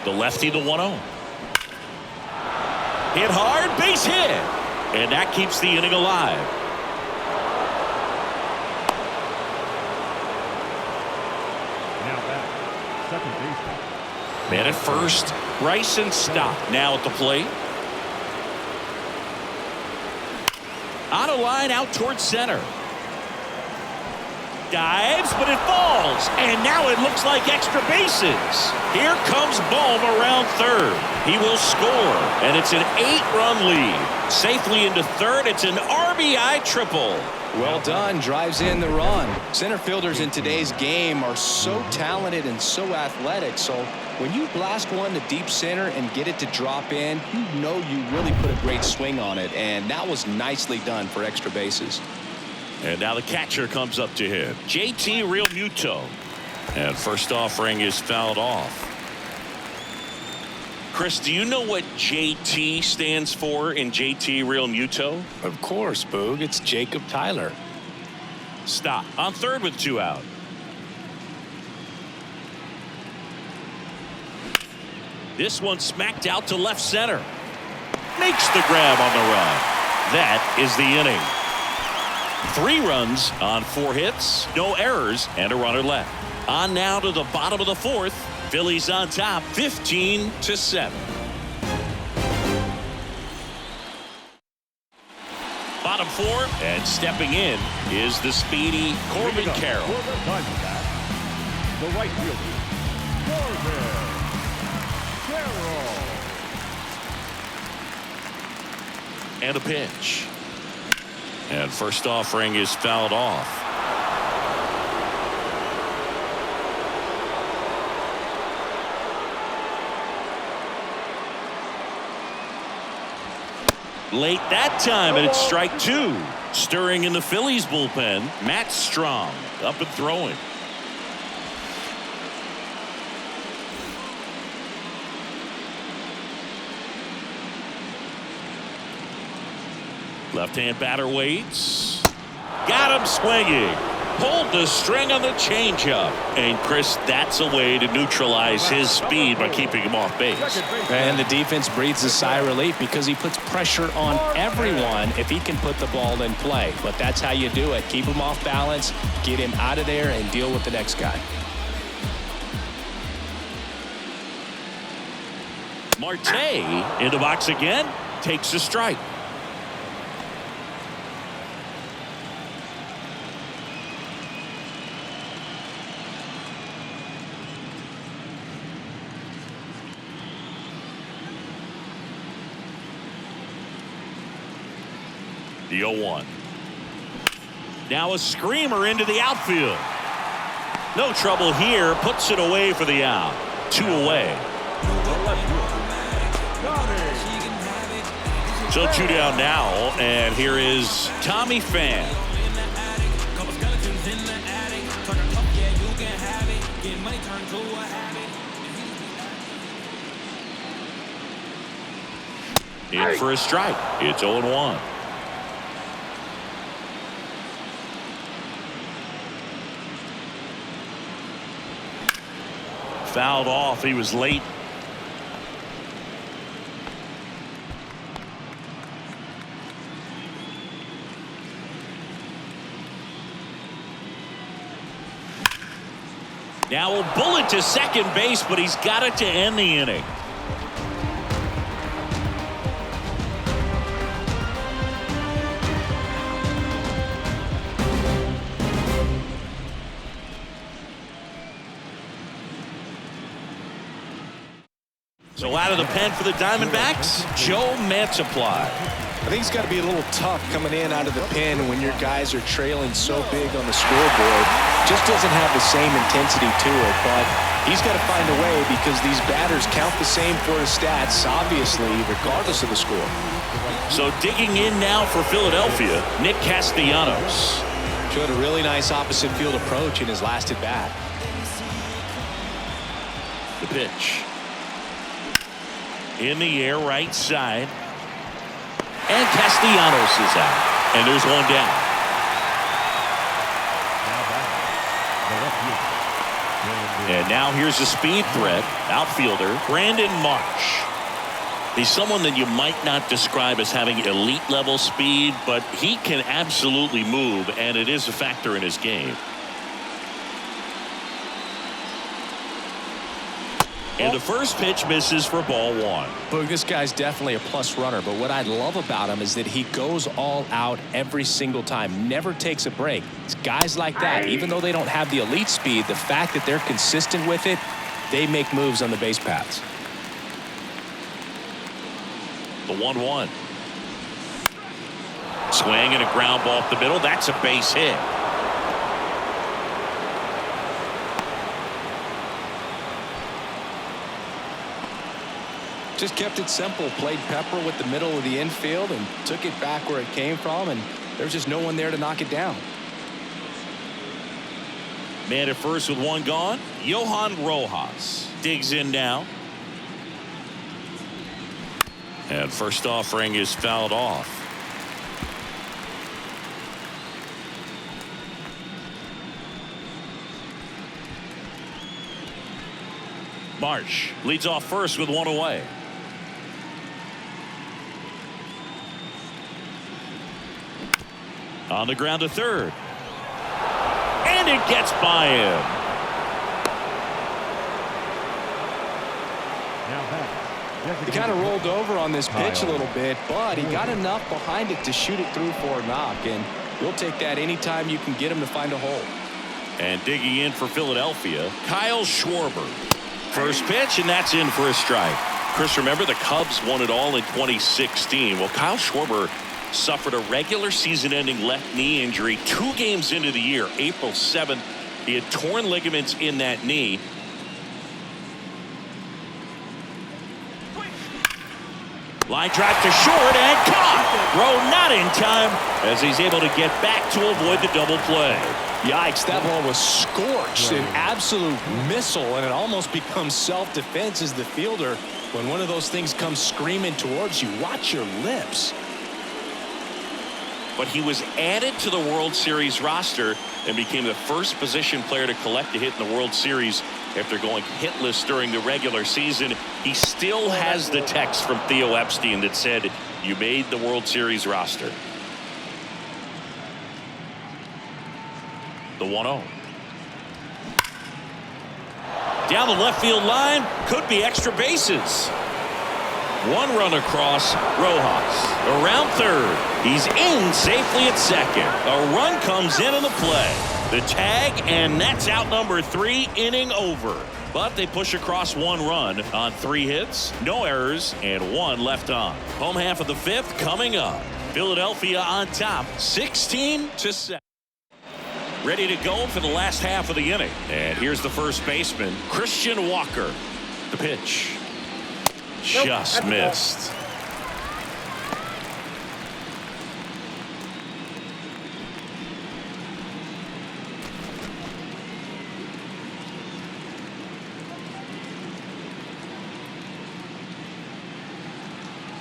The lefty, the 1-0. Hit hard, base hit. And that keeps the inning alive. Now back, second baseman. Man at first, Bryson Stott now at the plate. Out of line, out towards center. Dives, but it falls. And now it looks like extra bases. Here comes Bohm around third. He will score, and it's an 8-run lead. Safely into third. It's an RBI triple. Well done. Drives in the run. Center fielders in today's game are so talented and so athletic. So when you blast one to deep center and get it to drop in, you know you really put a great swing on it. And that was nicely done for extra bases. And now the catcher comes up to him. JT Realmuto. And first offering is fouled off. Chris, do you know what JT stands for in JT Realmuto? Of course, Boog. It's Jacob Tyler. Stop. On third with 2 out. This one smacked out to left center. Makes the grab on the run. That is the inning. 3 runs on 4 hits, no errors, and a runner left. On now to the bottom of the 4th. Phillies on top, 15-7. Bottom 4, and stepping in is the speedy Corbin Carroll. For the Diamondbacks, the right fielder, Corbin Carroll. And a pitch. And first offering is fouled off. Late that time, and it's strike 2. Stirring in the Phillies bullpen, Matt Strong up and throwing. Left-hand batter waits. Got him swinging. Pulled the string on the changeup. And Chris, that's a way to neutralize his speed by keeping him off base. And the defense breathes a sigh of relief because he puts pressure on everyone if he can put the ball in play. But that's how you do it. Keep him off balance, get him out of there, and deal with the next guy. Marte in the box again. Takes a strike. The 0-1. Now a screamer into the outfield. No trouble here. Puts it away for the out. 2 away. So 2 down now, and here is Tommy Pham. In for a strike. It's 0-1. Fouled off. He was late. Now a bullet to second base, but he's got it to end the inning. So out of the pen for the Diamondbacks, Joe Mantiply. I think it's got to be a little tough coming in out of the pen when your guys are trailing so big on the scoreboard. Just doesn't have the same intensity to it, but he's got to find a way because these batters count the same for his stats, obviously, regardless of the score. So digging in now for Philadelphia, Nick Castellanos. Showed a really nice opposite field approach in his last at bat. The pitch. In the air, right side. And Castellanos is out. And there's one down. And now here's a speed threat. Outfielder Brandon Marsh. He's someone that you might not describe as having elite level speed, but he can absolutely move, and it is a factor in his game. And the first pitch misses for ball one. Boog, this guy's definitely a plus runner, but what I love about him is that he goes all out every single time, never takes a break. It's guys like that, even though they don't have the elite speed, the fact that they're consistent with it, they make moves on the base paths. The 1-1. Swing and a ground ball up the middle. That's a base hit. Just kept it simple, played pepper with the middle of the infield and took it back where it came from, and there was just no one there to knock it down. Man at first with one gone. Johan Rojas digs in now. And first offering is fouled off. Marsh leads off first with one away. On the ground to third. And it gets by him. He kind of rolled over on this pitch a little bit, but he got enough behind it to shoot it through for a knock, and you'll take that anytime you can get him to find a hole. And digging in for Philadelphia, Kyle Schwarber. First pitch, and that's in for a strike. Chris, remember the Cubs won it all in 2016. Well, Kyle Schwarber suffered a regular season-ending left knee injury 2 games into the year. April 7th, he had torn ligaments in that knee. Line drive to short and caught. Throw not in time as he's able to get back to avoid the double play. Yikes, that ball was scorched, an absolute missile, and it almost becomes self-defense as the fielder. When one of those things comes screaming towards you, watch your lips. But he was added to the World Series roster and became the first position player to collect a hit in the World Series after going hitless during the regular season. He still has the text from Theo Epstein that said, "You made the World Series roster." The 1-0. Down the left field line, could be extra bases. One run across. Rojas around third. He's in safely at second. A run comes in on the play. The tag, and that's out number 3, inning over. But they push across 1 run on 3 hits, no errors, and 1 left on. Home half of the 5th coming up. Philadelphia on top, 16-7. Ready to go for the last half of the inning. And here's the first baseman, Christian Walker. The pitch. Just missed.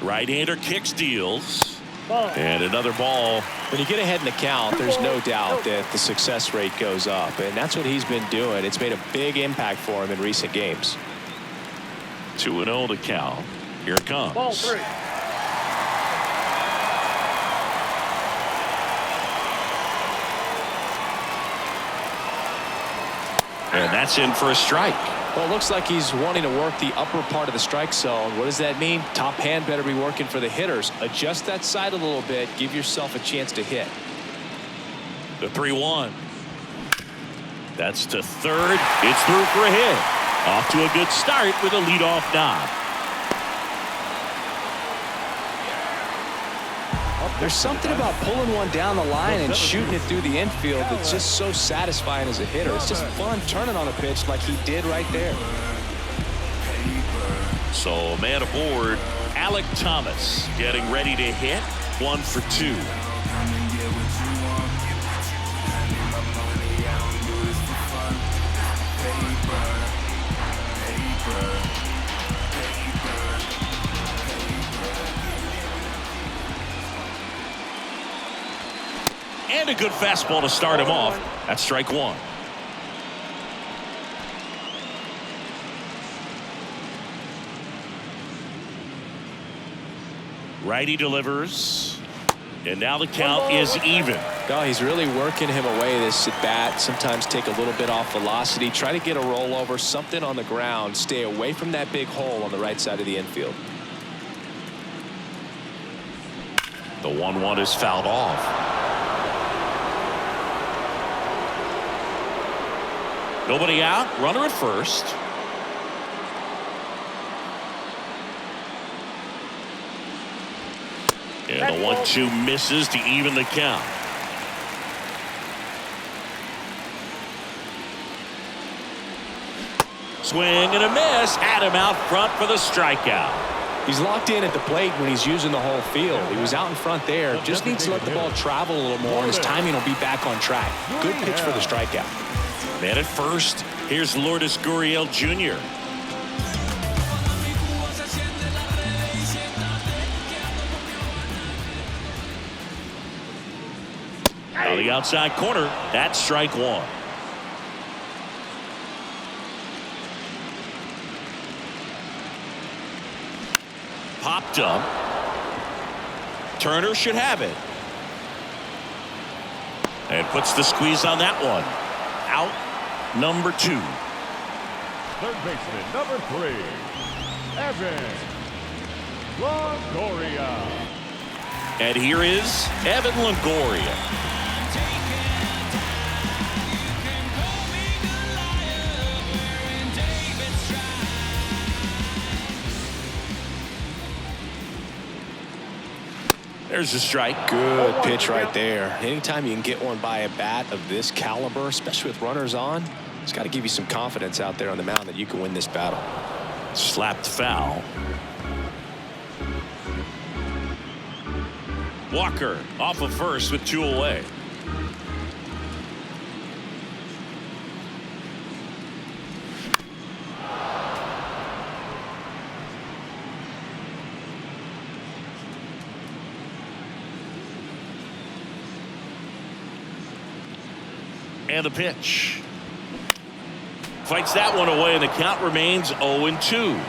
Right-hander kicks, deals. Ball. And another ball. When you get ahead in the count, there's no doubt that the success rate goes up, and that's what he's been doing. It's made a big impact for him in recent games. 2-0 to count. Here it comes. Ball 3. And that's in for a strike. Well, it looks like he's wanting to work the upper part of the strike zone. What does that mean? Top hand better be working for the hitters. Adjust that side a little bit. Give yourself a chance to hit. The 3-1. That's to third. It's through for a hit. Off to a good start with a leadoff knock. There's something about pulling one down the line and shooting it through the infield that's just so satisfying as a hitter. It's just fun turning on a pitch like he did right there. So man aboard, Alec Thomas getting ready to hit. 1 for 2. And a good fastball to start him off. That's strike 1. Righty delivers. And now the count is even. Oh, he's really working him away this at bat. Sometimes take a little bit off velocity. Try to get a rollover, something on the ground. Stay away from that big hole on the right side of the infield. The 1-1 is fouled off. Nobody out. Runner at first. And the 1-2 misses to even the count. Swing and a miss. Had him out front for the strikeout. He's locked in at the plate when he's using the whole field. He was out in front there. Just needs to let the ball travel a little more, and his timing will be back on track. Good pitch for the strikeout. Man at first. Here's Lourdes Gurriel Jr. On the outside corner, that's strike 1. Popped up. Turner should have it. And puts the squeeze on that one. Out number 2. Third baseman, number 3, Evan Longoria. And here is Evan Longoria. There's a strike. Good pitch right there. Anytime you can get one by a bat of this caliber, especially with runners on, it's got to give you some confidence out there on the mound that you can win this battle. Slapped foul. Walker off of first with 2 away. And the pitch. Fights that one away, and the count remains 0-2.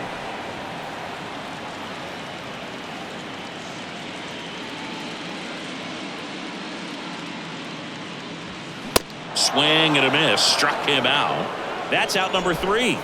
Swing and a miss. Struck him out. That's out number 3.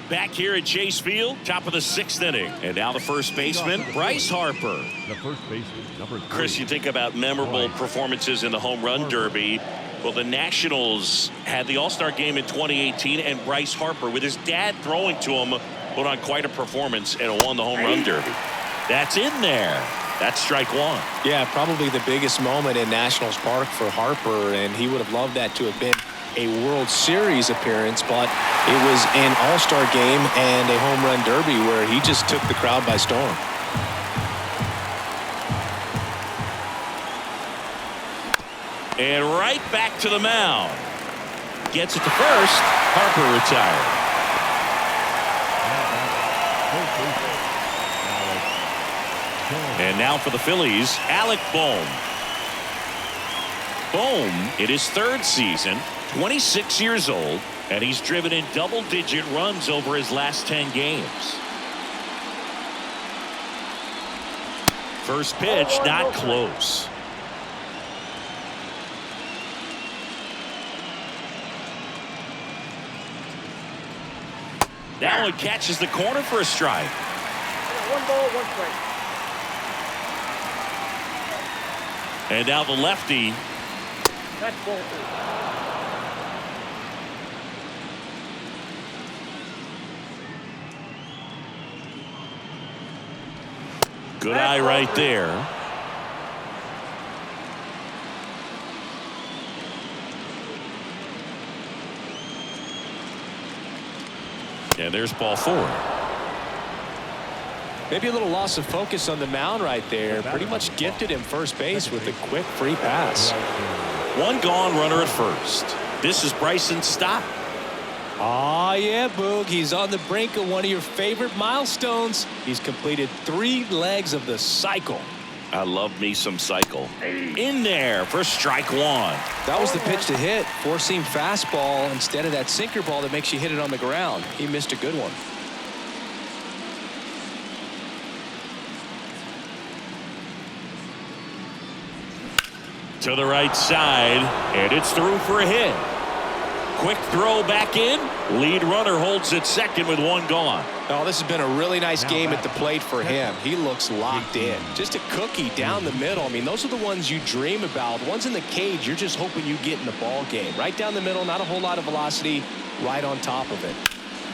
Back here at Chase Field, top of the 6th inning. And now the first baseman, Bryce Harper. The first baseman, number 3. Chris, you think about memorable performances in the home run derby. Well, the Nationals had the All-Star game in 2018, and Bryce Harper, with his dad throwing to him, put on quite a performance and won the home run derby. That's in there. That's strike 1. Yeah, probably the biggest moment in Nationals Park for Harper, and he would have loved that to have been a World Series appearance, but it was an All-Star game and a home run derby where he just took the crowd by storm. And right back to the mound. Gets it to first. Harper retired. And now for the Phillies, Alec Bohm. Bohm, in his third season, 26 years old, and he's driven in double-digit runs over his last 10 games. First pitch, not close. That one catches the corner for a strike. 1 ball, 1 strike. And now the lefty. That's ball 2. Good eye right there. And there's ball 4. Maybe a little loss of focus on the mound right there. Pretty much gifted him first base with a quick free pass. 1 gone, runner at first. This is Bryson Stott. Ah, yeah, Boog. He's on the brink of one of your favorite milestones. He's completed 3 legs of the cycle. I love me some cycle. In there for strike 1. That was the pitch to hit. 4-seam fastball instead of that sinker ball that makes you hit it on the ground. He missed a good one. To the right side, and it's through for a hit. Quick throw back in. Lead runner holds at second with 1 gone. Oh, this has been a really nice game at the plate for him. He looks locked in. Just a cookie down the middle. I mean, those are the ones you dream about. The ones in the cage, you're just hoping you get in the ball game. Right down the middle, not a whole lot of velocity, right on top of it.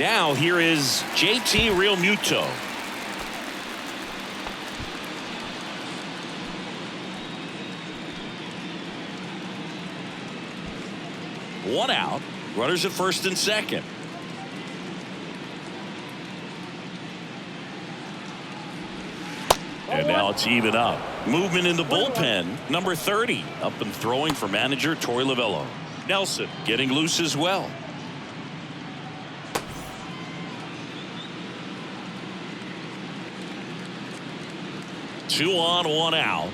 Now here is JT Realmuto. One out. Runners at first and second. And now it's even up. Movement in the bullpen. Number 30 up and throwing for manager Torey Lovullo. Nelson getting loose as well. Two on, 1 out.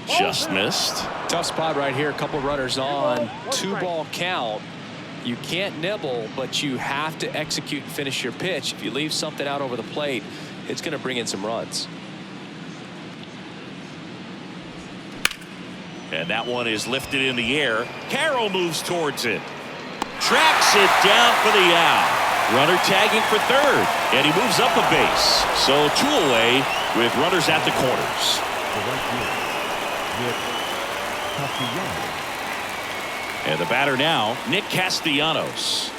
Just missed. Tough spot right here. A couple runners on. 2-ball count. You can't nibble, but you have to execute and finish your pitch. If you leave something out over the plate, it's going to bring in some runs. And that one is lifted in the air. Carroll moves towards it. Tracks it down for the out. Runner tagging for third. And he moves up a base. So 2 away with runners at the corners. And the batter now, Nick Castellanos.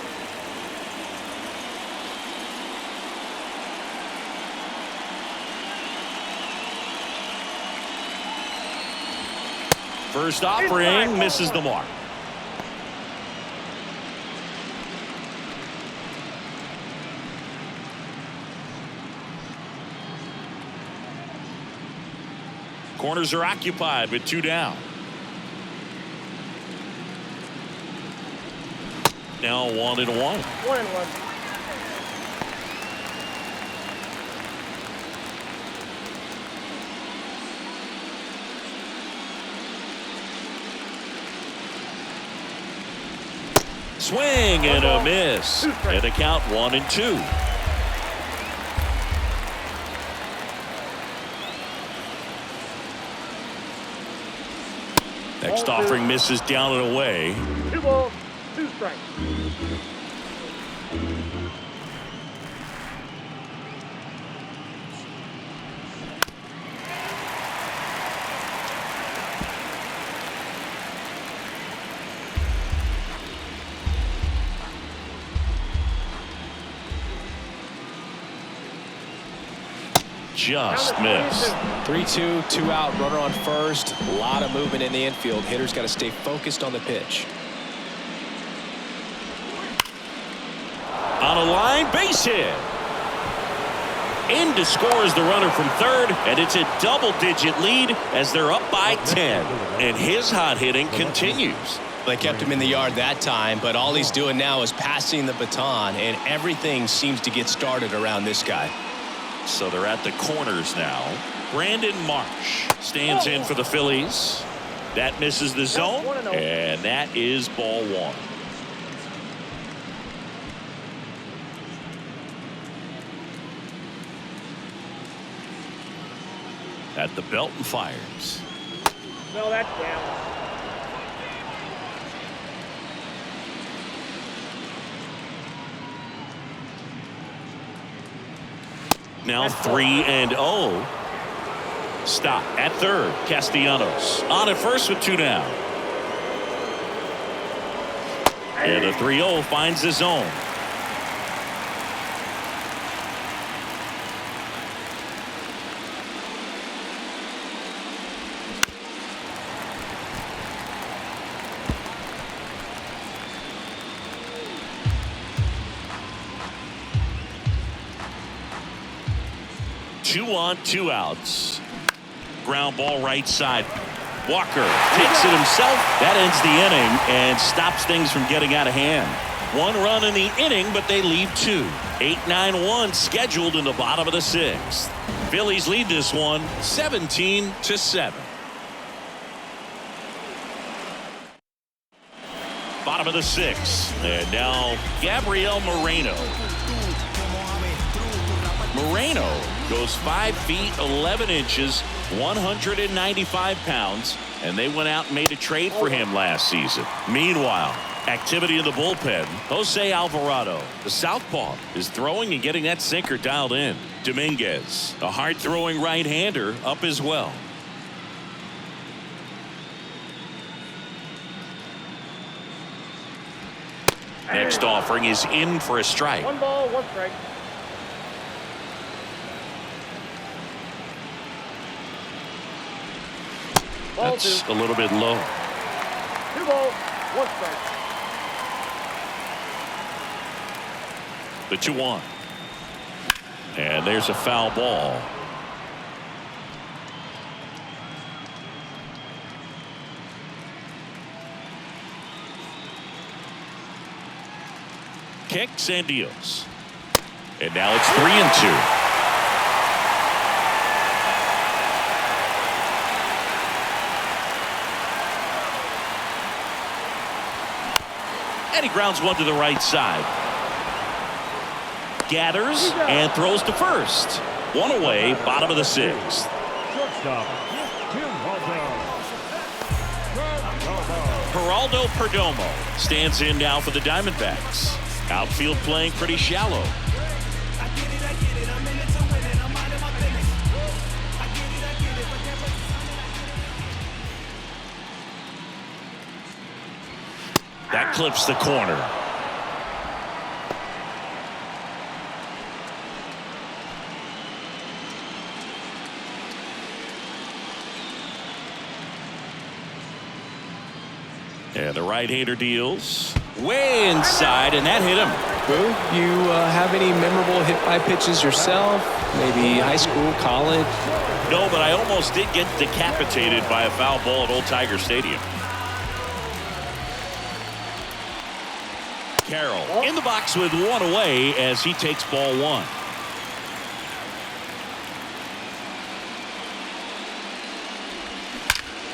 First offering misses the mark. Corners are occupied with 2 down. Now 1-1. 1-1. Swing and a miss. And the count 1-2. Next offering misses down and away. 2 balls, 2 strikes. Just missed. 3-2, 2 out, runner on first. A lot of movement in the infield. Hitter's got to stay focused on the pitch. On a line, base hit. In to score is the runner from third, and it's a double-digit lead as they're up by 10. And his hot hitting continues. They kept him in the yard that time, but all he's doing now is passing the baton, and everything seems to get started around this guy. So they're at the corners now. Brandon Marsh stands in for the Phillies. That misses the zone, and that is ball one. At the belt and fires. No, that's down. Now 3-0. Stop at third. Castellanos on at first with 2 down. And a 3-0 finds the zone. Two on, 2 outs. Ground ball right side. Walker takes it himself. That ends the inning and stops things from getting out of hand. 1 run in the inning, but they leave 2. 8-9-1 scheduled in the bottom of the 6th. Phillies lead this one 17-7. Bottom of the 6th. And now Gabriel Moreno. Moreno goes 5 feet 11 inches, 195 pounds, and they went out and made a trade for him last season. Meanwhile, activity in the bullpen. Jose Alvarado, the southpaw, is throwing and getting that sinker dialed in. Dominguez, a hard-throwing right-hander, up as well. Next offering is in for a strike. 1 ball, 1 strike. That's a little bit low. 2 balls, 1 strike. The 2-1. And there's a foul ball. Kicks and deals. And now it's 3-2. And he grounds one to the right side. Gathers and throws to first. 1 away, bottom of the 6th. Shortstop, Geraldo Perdomo stands in now for the Diamondbacks. Outfield playing pretty shallow. That clips the corner. And the right-hander deals way inside, and that hit him. Boo, you have any memorable hit-by pitches yourself? Maybe high school, college? No, but I almost did get decapitated by a foul ball at Old Tiger Stadium. Carroll in the box with 1 away as he takes ball 1.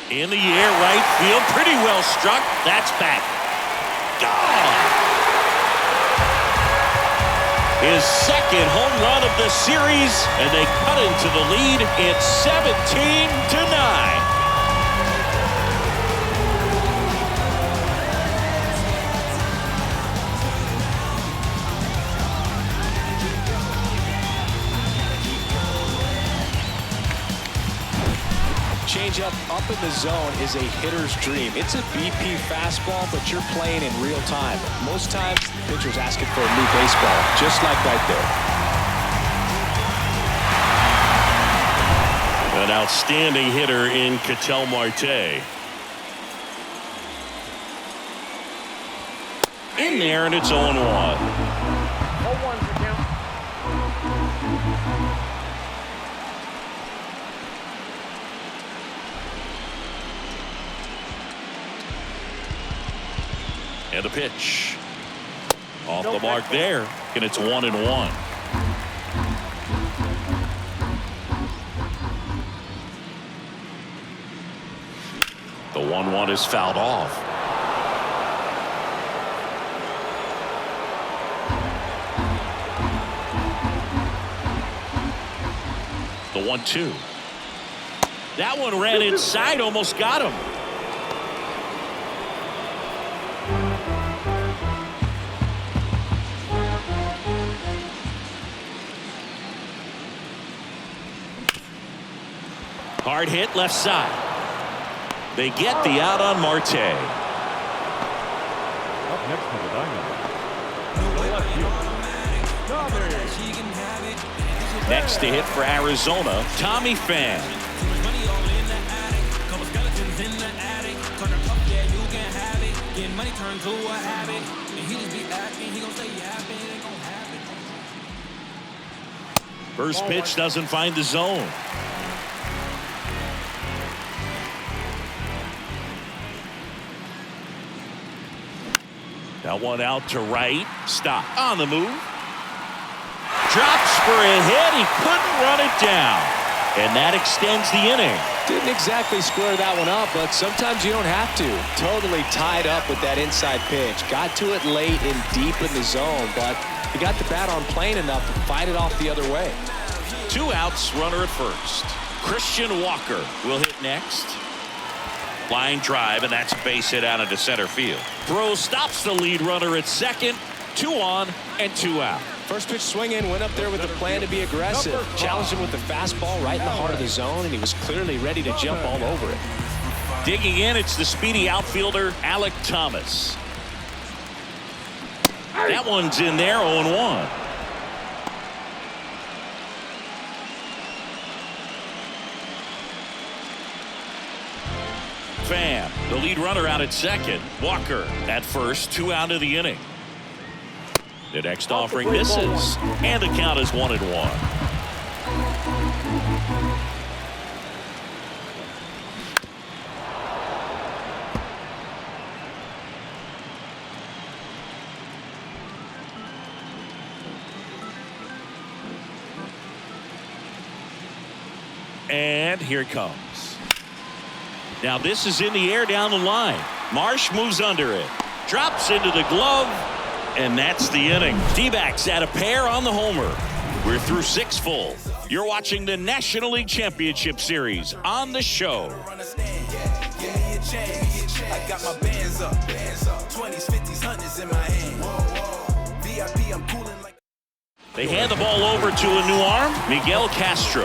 In the air, right field, pretty well struck. That's back. Gone. His 2nd home run of the series, and they cut into the lead. It's 17-9. Changeup up in the zone is a hitter's dream. It's a BP fastball, but you're playing in real time. Most times, the pitcher's asking for a new baseball, just like right there. An outstanding hitter in Ketel Marte. In there, and it's 0-1. 0-1 the count. And the pitch. Off the mark there, and it's 1-1. The 1-1 is fouled off. The 1-2. That one ran inside, almost got him. Hard hit left side. They get the out on Marte. Up next to the Diamondbacks. Next to hit for Arizona, Tommy Pham. First pitch doesn't find the zone. That one out to right. Stop. On the move. Drops for a hit. He couldn't run it down. And that extends the inning. Didn't exactly square that one up, but sometimes you don't have to. Totally tied up with that inside pitch. Got to it late and deep in the zone, but he got the bat on plane enough to fight it off the other way. 2 outs, runner at first. Christian Walker will hit next. Line drive, and that's a base hit out into center field. Throw stops the lead runner at second. 2 on and 2 out. First pitch swing in, went up there with the plan to be aggressive. Challenged him with the fastball right in the heart of the zone, and he was clearly ready to jump all over it. Digging in, it's the speedy outfielder, Alec Thomas. That one's in there, 0-1. Pham, the lead runner out at second. Walker at first, 2 out of the inning. The next offering misses, and the count is 1-1. And here it comes. Now this is in the air down the line. Marsh moves under it. Drops into the glove. And that's the inning. D-backs at a pair on the homer. We're through 6 full. You're watching the National League Championship Series on the show. I got my bands up. 20s, 50s, 100s in my hand. VIP, I'm coolin' like. They hand the ball over to a new arm, Miguel Castro.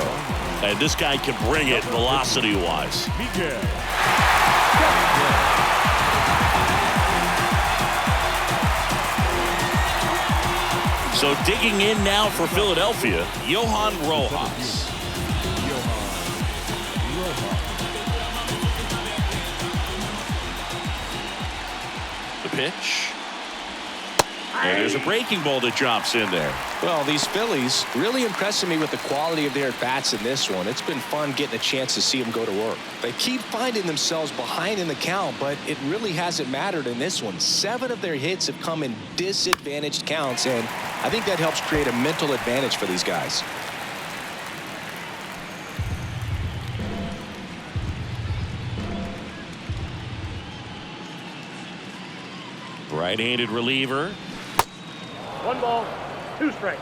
And this guy can bring it velocity-wise. Miguel. So digging in now for Philadelphia, Johan Rojas. The pitch. And there's a breaking ball that drops in there. Well, these Phillies really impressing me with the quality of their at-bats in this one. It's been fun getting a chance to see them go to work. They keep finding themselves behind in the count, but it really hasn't mattered in this one. 7 of their hits have come in disadvantaged counts, and I think that helps create a mental advantage for these guys. Right-handed reliever. 1 ball, 2 strikes.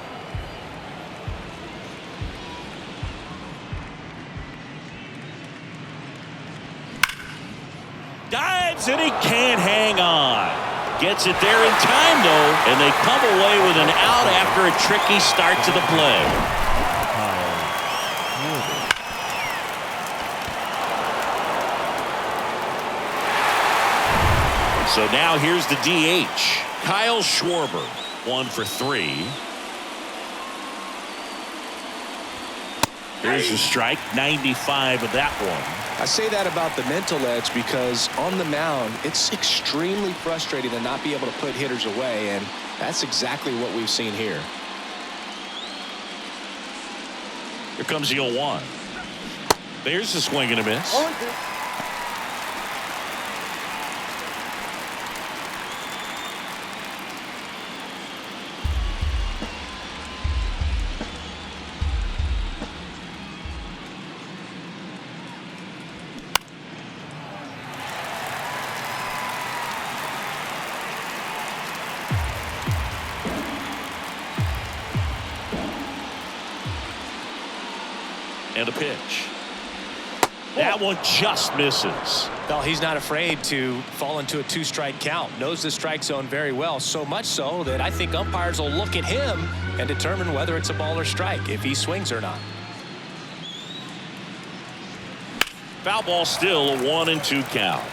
Dives, and he can't hang on. Gets it there in time, though, and they come away with an out after a tricky start to the play. So now here's the DH, Kyle Schwarber, 1 for 3. Here's a strike, 95 of that one. I say that about the mental edge because on the mound, it's extremely frustrating to not be able to put hitters away. And That's exactly what we've seen here. Here comes the 0-1. There's the swing and a miss. 0-2. And a pitch. That one just misses. Well, he's not afraid to fall into a 2-strike count. Knows the strike zone very well, so much so that I think umpires will look at him and determine whether it's a ball or strike, if he swings or not. Foul ball, still a 1-2 count.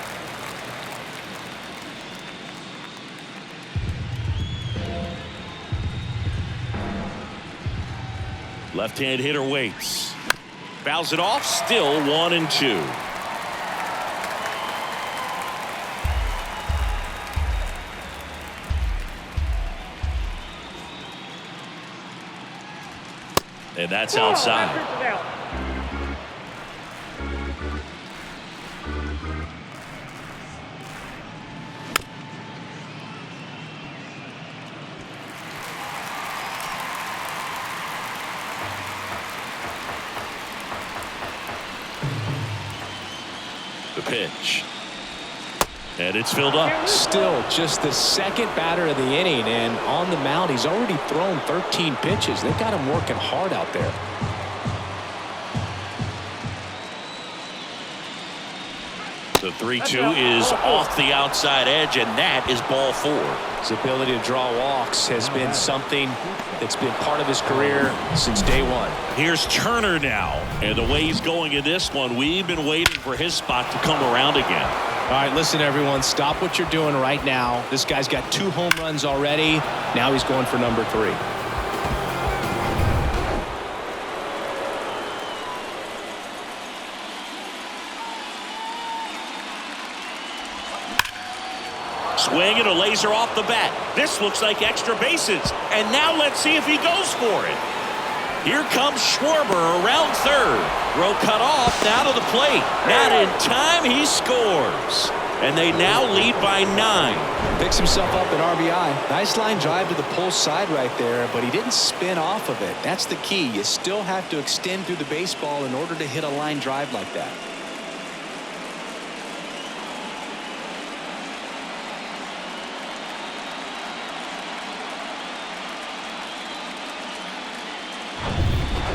Left-hand hitter waits. Fouls it off, still 1-2. And that's outside. The pitch. And it's filled up. Still just the second batter of the inning, and on the mound he's already thrown 13 pitches. They've got him working hard out there. The 3-2 is off the outside edge, and that is ball 4. His ability to draw walks has been something that's been part of his career since day one. Here's Turner now, and the way he's going in this one, we've been waiting for his spot to come around again. All right, listen, everyone, stop what you're doing right now. This guy's got 2 home runs already. Now he's going for number 3. Swing and a laser off the bat. This looks like extra bases. And now let's see if he goes for it. Here comes Schwarber around third. Row cut off, now to the plate. Not in time, he scores. And they now lead by 9. Picks himself up an RBI. Nice line drive to the pull side right there, but he didn't spin off of it. That's the key. You still have to extend through the baseball in order to hit a line drive like that.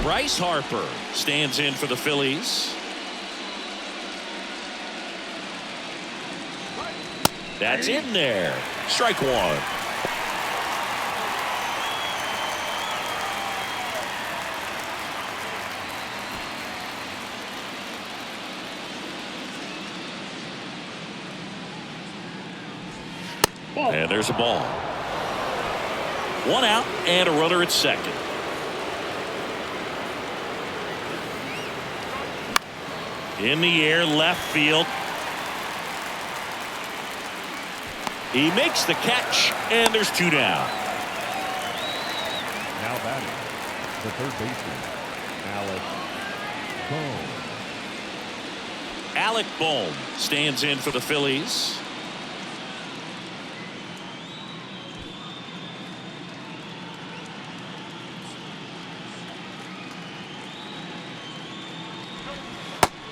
Bryce Harper stands in for the Phillies. That's in there. Strike 1. And there's a ball. 1 out and a runner at second. In the air, left field. He makes the catch, and there's 2 down. Now batting, the third baseman, Alec Bohm. Alec Bohm stands in for the Phillies.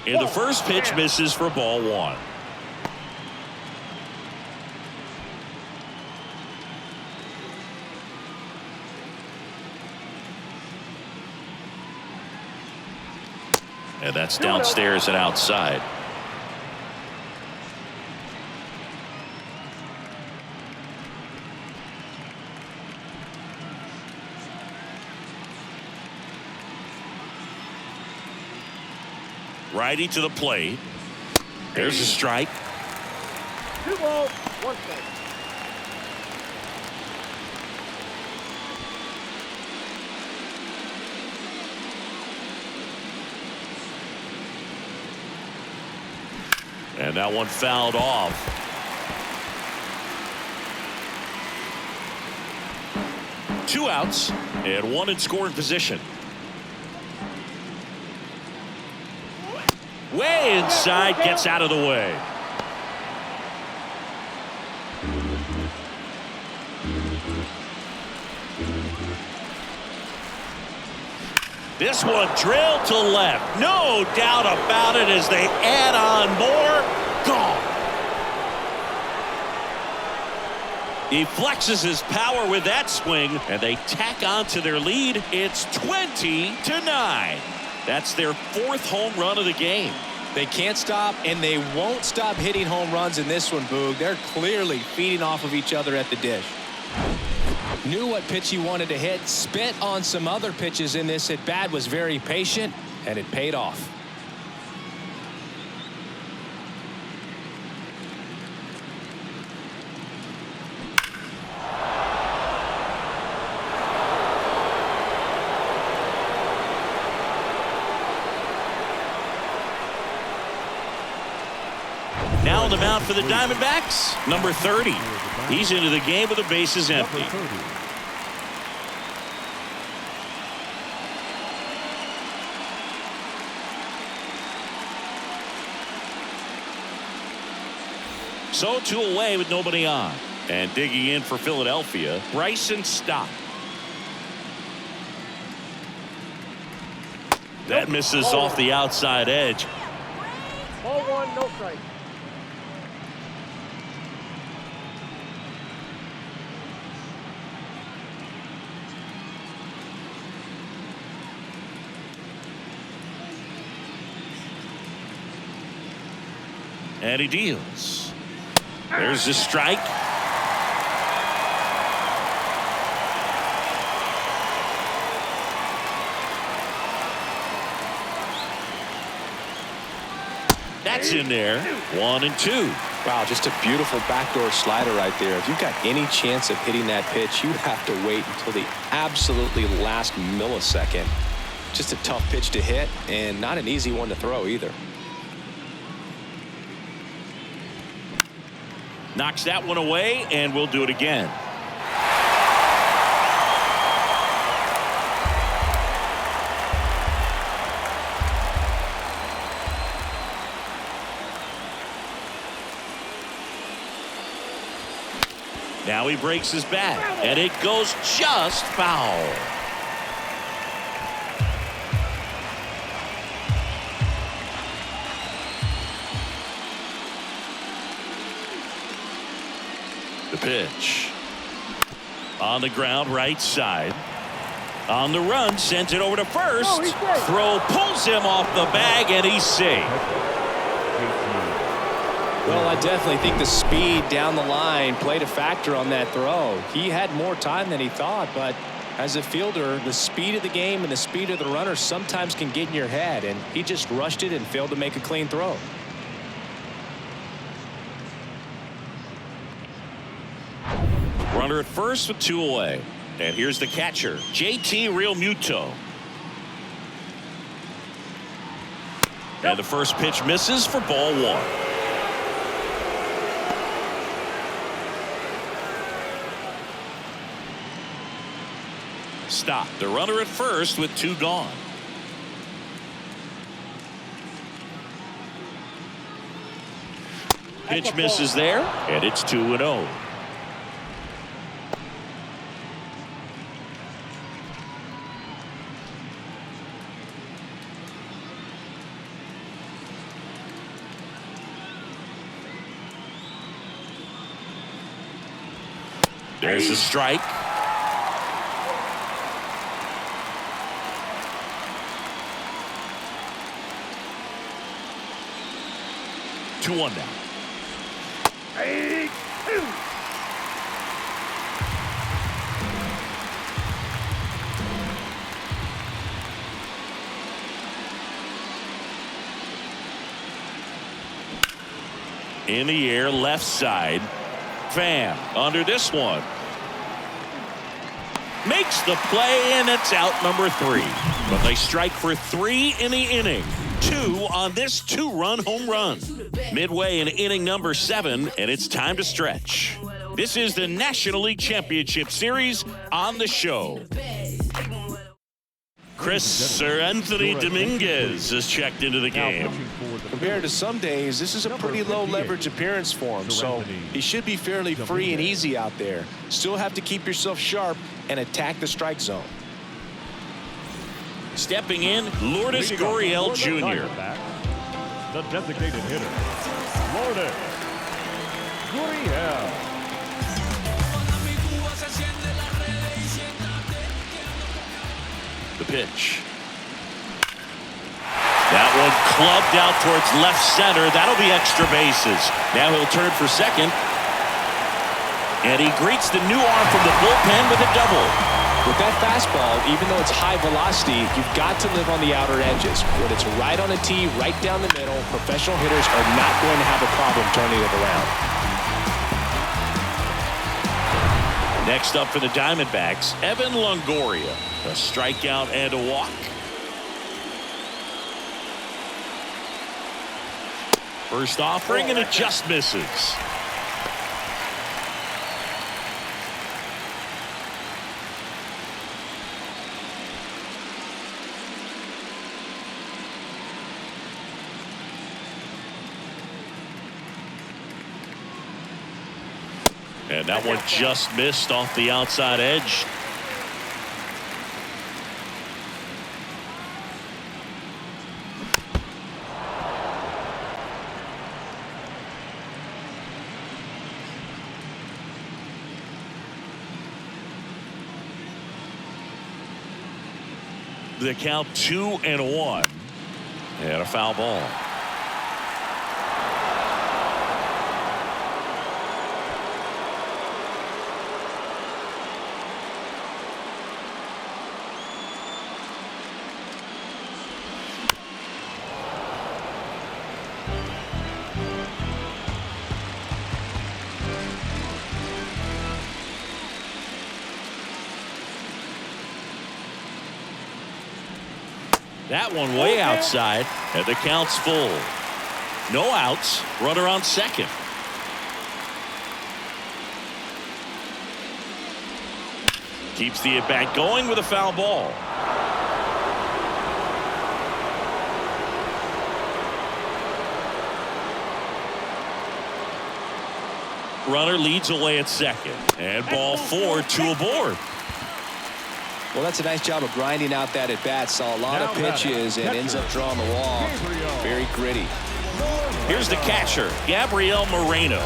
And the first pitch misses for ball 1. And that's downstairs and outside. Righty to the plate. There's a strike. 2 balls, 1 strike. And that one fouled off. 2 outs and 1 in scoring position. Way inside, gets out of the way. This one drilled to left. No doubt about it as they add on more. Gone. He flexes his power with that swing, and they tack on to their lead. It's 20-9. That's their 4th home run of the game. They can't stop, and they won't stop hitting home runs in this one, Boog. They're clearly feeding off of each other at the dish. Knew what pitch he wanted to hit, spit on some other pitches in this at bat, was very patient, and it paid off. Now on the mound for the Diamondbacks, number 30. He's into the game with the bases empty. So 2 away with nobody on. And digging in for Philadelphia, Bryson Stott. That misses off the outside edge. Ball 1, no strike. And he deals. There's the strike. That's in there. 1-2. Wow, just a beautiful backdoor slider right there. If you've got any chance of hitting that pitch, you have to wait until the absolutely last millisecond. Just a tough pitch to hit, and not an easy one to throw either. Knocks that one away, and we'll do it again. Now he breaks his bat, and it goes just foul. The pitch. On the ground, right side. On the run, sent it over to first. Throw pulls him off the bag, and he's safe. Well, I definitely think the speed down the line played a factor on that throw. He had more time than he thought, but as a fielder, the speed of the game and the speed of the runner sometimes can get in your head, and he just rushed it and failed to make a clean throw. Runner at first with 2 away. And here's the catcher, JT Realmuto. And the first pitch misses for ball 1. Stop. The runner at first with 2 gone. Pitch misses there, and it's 2-0. There's a strike. Two one now. In the air, left side. Pham under this one. Makes the play, and it's out number 3. But they strike for 3 in the inning. 2 on this 2-run home run. Midway in inning number 7, and it's time to stretch. This is the National League Championship Series on the show. Anthony Dominguez is checked into the game. Compared to some days, this is a pretty low leverage appearance for him, so he should be fairly free and easy out there. Still have to keep yourself sharp and attack the strike zone. Stepping in, Lourdes Gurriel Jr. The designated hitter, Lourdes Gurriel. The pitch. That one clubbed out towards left center. That'll be extra bases. Now he'll turn for second. And he greets the new arm from the bullpen with a double. With that fastball, even though it's high velocity, you've got to live on the outer edges. When it's right on a tee, right down the middle, professional hitters are not going to have a problem turning it around. Next up for the Diamondbacks, Evan Longoria. A strikeout and a walk. First offering, and it just misses. And that one just missed off the outside edge. The count 2-1 and a foul ball. That one way outside, and the count's full. No outs, runner on second. Keeps the at-bat going with a foul ball. Runner leads away at second, and ball 4, 2 aboard. Well, that's a nice job of grinding out that at-bat. Saw a lot of pitches and ends up drawing the walk. Very gritty. Here's the catcher, Gabriel Moreno.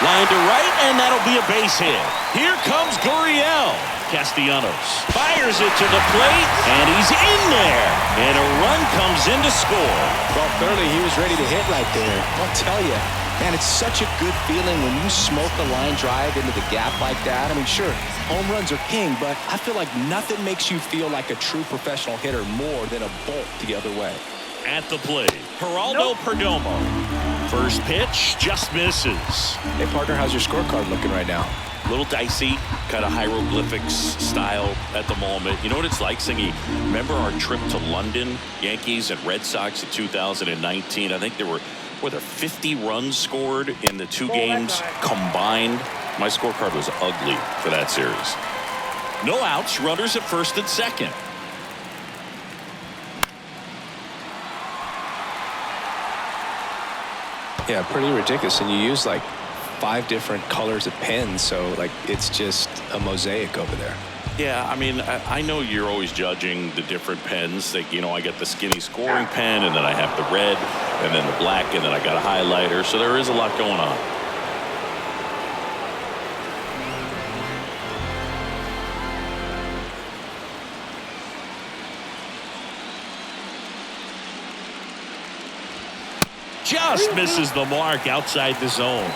Line to right, and that'll be a base hit. Here comes Gurriel. Castellanos fires it to the plate, and he's in there. And a run comes in to score. Well, clearly he was ready to hit right there. I'll tell you, man, it's such a good feeling when you smoke a line drive into the gap like that. I mean, sure, home runs are king, but I feel like nothing makes you feel like a true professional hitter more than a bolt the other way. At the plate, Geraldo Perdomo. First pitch just misses. Hey, partner, how's your scorecard looking right now? A little dicey, kind of hieroglyphics style at the moment. You know what it's like, Singy? Remember our trip to London, Yankees and Red Sox in 2019? I think there were 50 runs scored in the two games combined. My scorecard was ugly for that series. No outs, runners at first and second. Yeah, pretty ridiculous. And you use like 5 different colors of pens, so like it's just a mosaic over there. Yeah, I mean, I know you're always judging the different pens. Like, you know, I got the skinny scoring pen, and then I have the red, and then the black, and then I got a highlighter. So there is a lot going on. Just misses the mark outside the zone.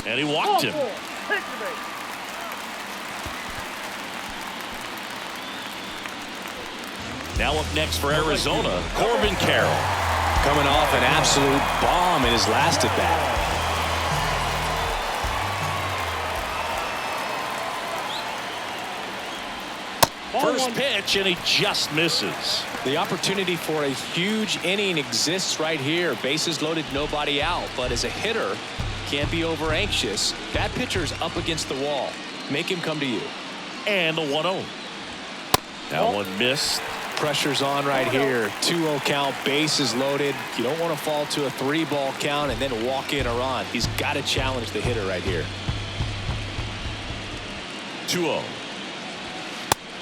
And he walked him. Now up next for Arizona, Corbin Carroll. Coming off an absolute bomb in his last at bat. First pitch, and he just misses. The opportunity for a huge inning exists right here. Bases loaded, nobody out. But as a hitter, can't be over anxious. That pitcher's up against the wall. Make him come to you. And the 1-0. That one missed. Pressure's on right here. 2-0 count, bases loaded. You don't want to fall to a 3-ball count and then walk in or on. He's got to challenge the hitter right here. 2-0.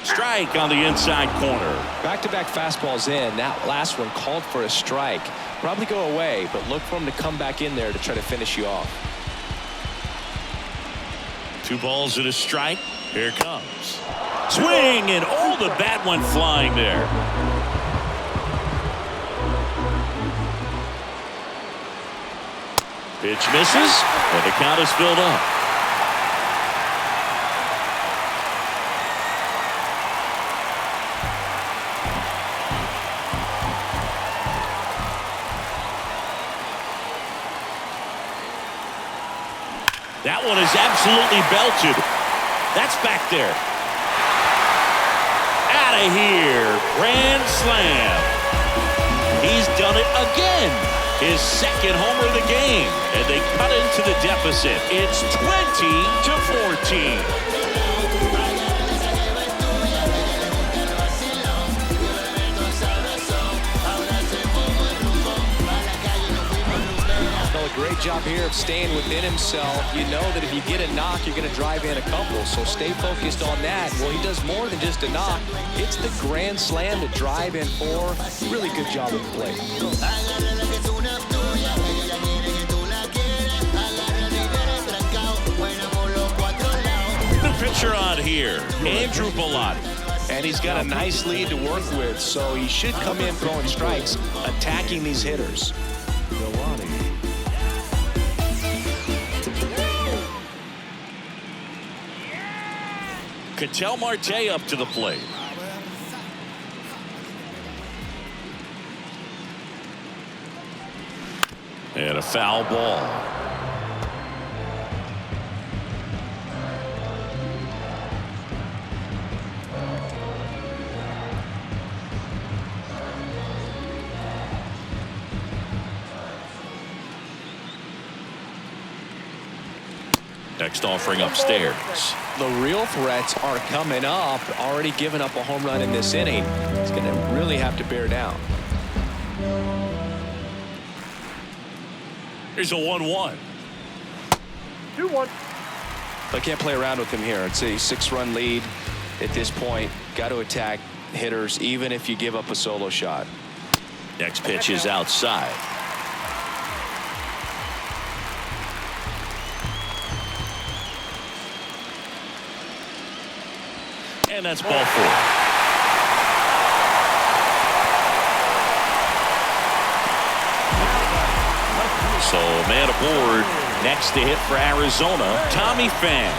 Strike on the inside corner. Back-to-back fastballs in. That last one called for a strike. Probably go away, but look for him to come back in there to try to finish you off. 2 balls and a strike. Here it comes. Swing, and the bat went flying there. Pitch misses, and the count is filled up. That one is absolutely belted. That's back there. Out of here. Grand slam. He's done it again. His second homer of the game. And they cut into the deficit. It's 20-14. Great job here of staying within himself. You know that if you get a knock, you're going to drive in a couple. So stay focused on that. Well, he does more than just a knock. It's the grand slam to drive in 4. Really good job of the plate. The pitcher on here, Andrew Bellotti. And he's got a nice lead to work with, so he should come in throwing strikes, attacking these hitters. Ketel Marte up to the plate. And a foul ball. Next offering upstairs. The real threats are coming up. Already given up a home run in this inning. He's going to really have to bear down. Here's a 1-1. 2-1. I can't play around with him here. It's a 6-run lead at this point. Got to attack hitters even if you give up a solo shot. Next pitch is outside. And that's ball 4. So man aboard. Next to hit for Arizona, Tommy Pham.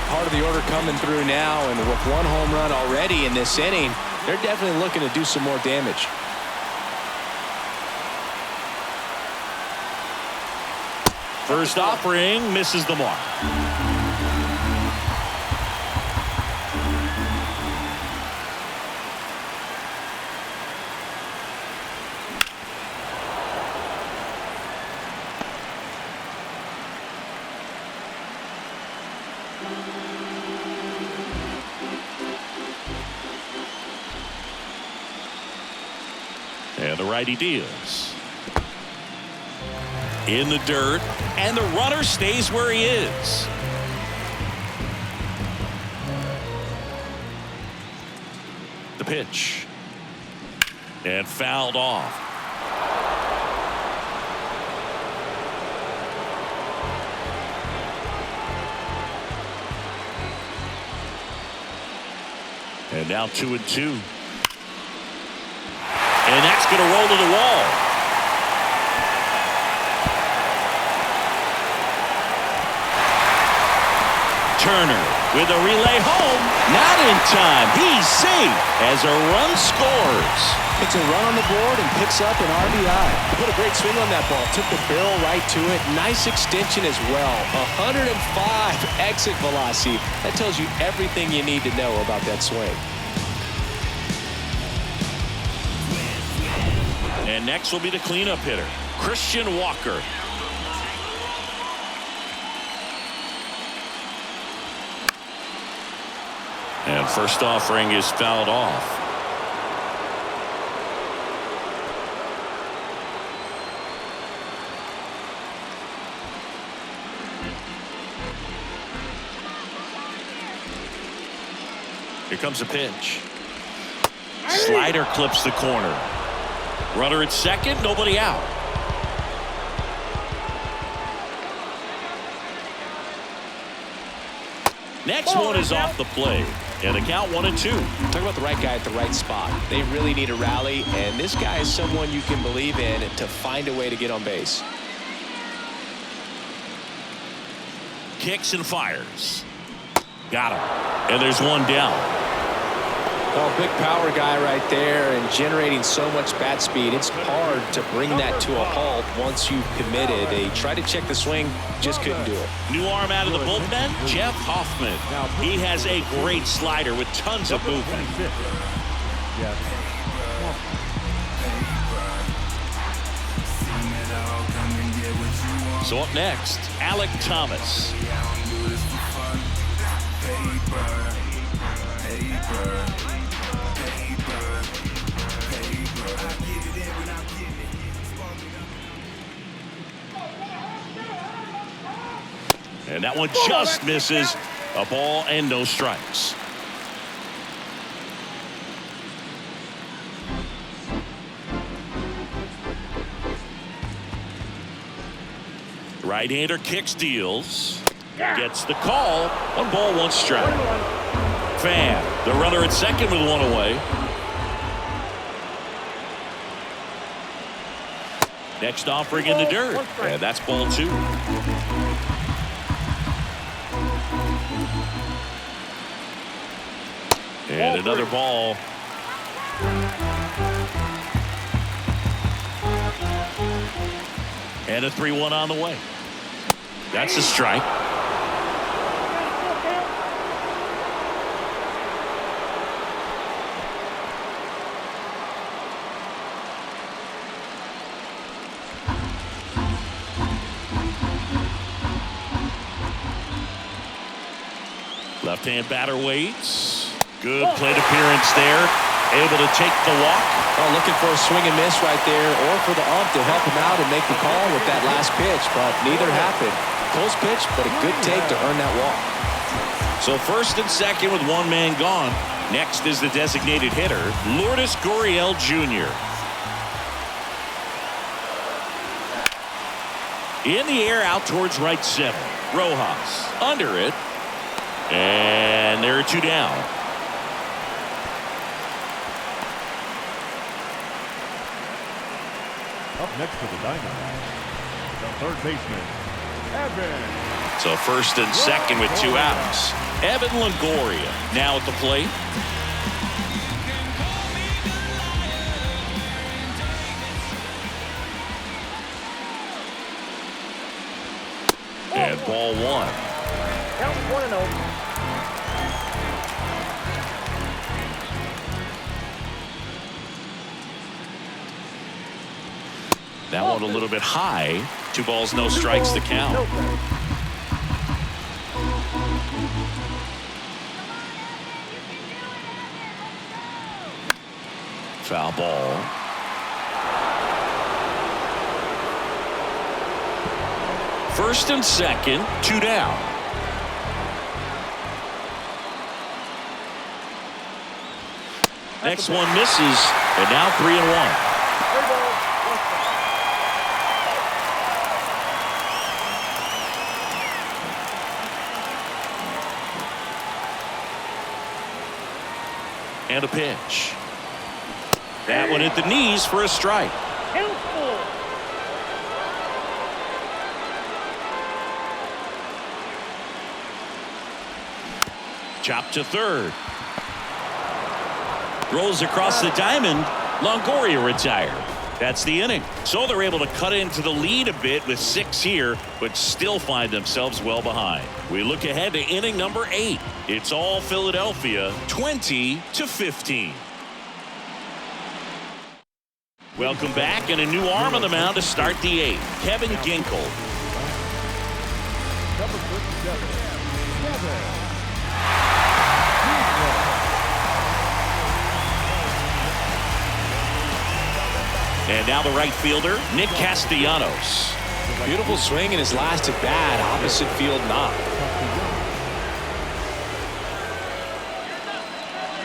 Part of the order coming through now, and with 1 home run already in this inning, they're definitely looking to do some more damage. First offering misses the mark. And the righty deals. In the dirt, and the runner stays where he is. The pitch. And fouled off. And now 2-2. And that's going to roll to the wall. Turner with a relay home. Not in time. He's safe as a run scores. It's a run on the board and picks up an RBI. He put a great swing on that ball. Took the barrel right to it. Nice extension as well. 105 exit velocity. That tells you everything you need to know about that swing. And next will be the cleanup hitter, Christian Walker. And first offering is fouled off. Here comes a pitch. Slider clips the corner. Runner at second, nobody out. Next one is off the plate. And the count 1-2. Talk about the right guy at the right spot. They really need a rally, and this guy is someone you can believe in to find a way to get on base. Kicks and fires. Got him. And there's one down. Oh, big power guy right there and generating so much bat speed. It's hard to bring that to a halt once you've committed. They tried to check the swing, just couldn't do it. New arm out of the bullpen, Jeff Hoffman. He has a great slider with tons of movement. So up next, Alec Thomas. And that one just misses. A ball and no strikes. Right-hander kicks, deals. Gets the call. 1 ball, 1 strike. Fan, the runner at second with 1 away. Next offering in the dirt. And that's ball 2. And another ball. And a 3-1 on the way. That's a strike. Left-hand batter waits. Good plate appearance there. Able to take the walk. Oh, looking for a swing and miss right there, or for the ump to help him out and make the call with that last pitch, but neither happened. Close pitch, but a good take to earn that walk. So first and second with 1 man gone. Next is the designated hitter, Lourdes Gurriel Jr. In the air out towards right center. Rojas under it. And there are 2 down. Up next to the Diamondbacks, the third baseman, Evan. So first and second with 2 outs. Evan Longoria now at the plate. And ball 1. Count 1-0. That one a little bit high. 2 balls, no strikes to count. Foul ball. First and second, 2 down. Next one misses, and now 3-1. And a pitch. That one at the knees for a strike. Chop to third. Rolls across the diamond. Longoria retired. That's the inning. So they're able to cut into the lead a bit with 6 here, but still find themselves well behind. We look ahead to inning number 8. It's all Philadelphia, 20-15. Welcome back, and a new arm on the mound to start the 8th. Kevin Ginkel. Number 57, Kevin. And now the right fielder, Nick Castellanos. Beautiful swing in his last at bat. Opposite field knock.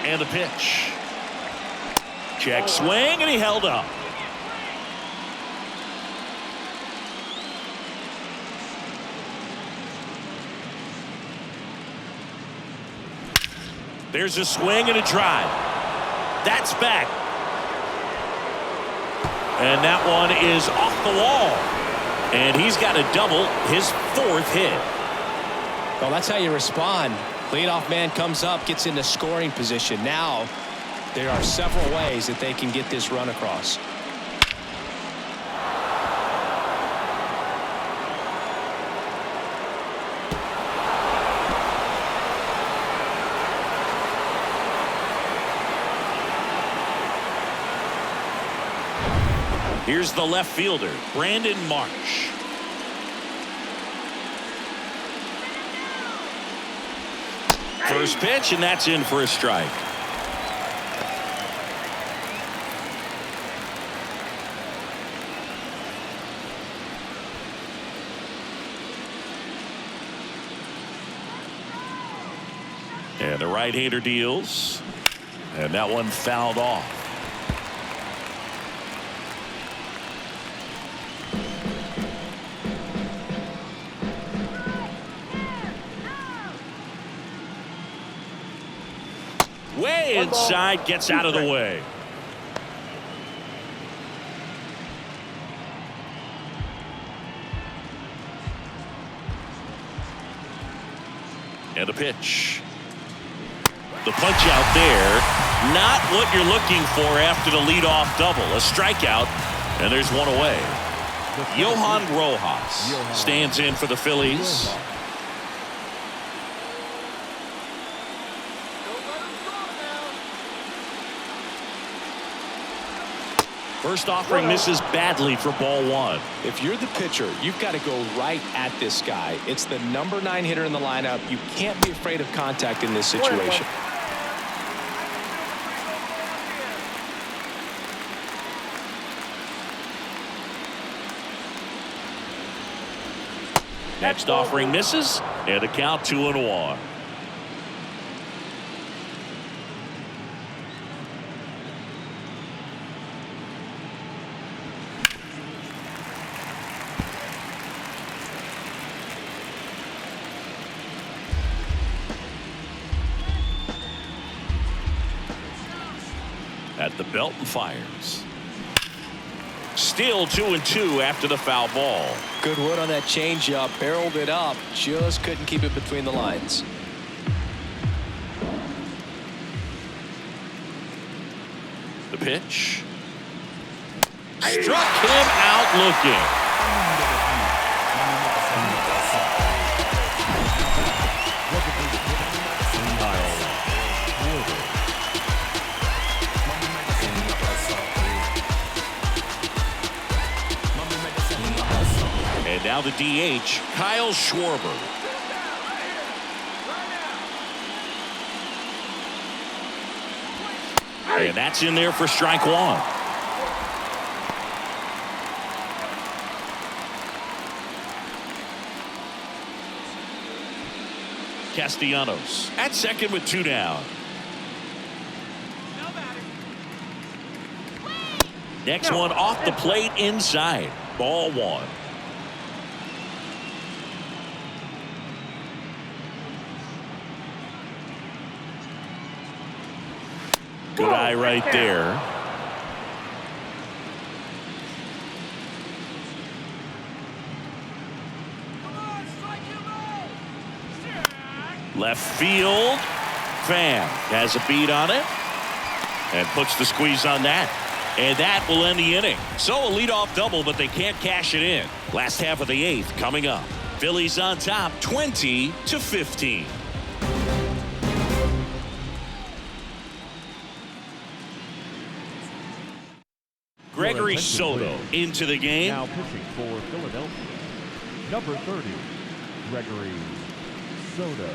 And the pitch. Check swing, and he held up. There's a swing and a drive. That's back. And that one is off the wall. And he's got a double, his 4th hit. Well, that's how you respond. Leadoff man comes up, gets into scoring position. Now, there are several ways that they can get this run across. Here's the left fielder, Brandon Marsh. First pitch, and that's in for a strike. And the right-hander deals. And that one fouled off. Way inside, gets out of the way. And a pitch. The punch out there, not what you're looking for after the leadoff double. A strikeout, and there's one away. Johan Rojas stands in for the Phillies. First offering misses badly for ball 1. If you're the pitcher, you've got to go right at this guy. It's the number 9 hitter in the lineup. You can't be afraid of contact in this situation. Next offering misses, and the count 2-1. At the belt and fires. Still 2-2 after the foul ball. Good wood on that changeup, barreled it up, just couldn't keep it between the lines. The pitch. Struck him out looking. And now the DH, Kyle Schwarber. And that's in there for strike 1. Castellanos at second with 2 down. Next one off the plate inside. Ball 1. Good eye right there. Left field. fan has a beat on it and puts the squeeze on that. And that will end the inning. So a leadoff double, but they can't cash it in. Last half of the 8th coming up. Phillies on top 20-15. Gregory Soto into the game. Now pitching for Philadelphia, number 30, Gregory Soto.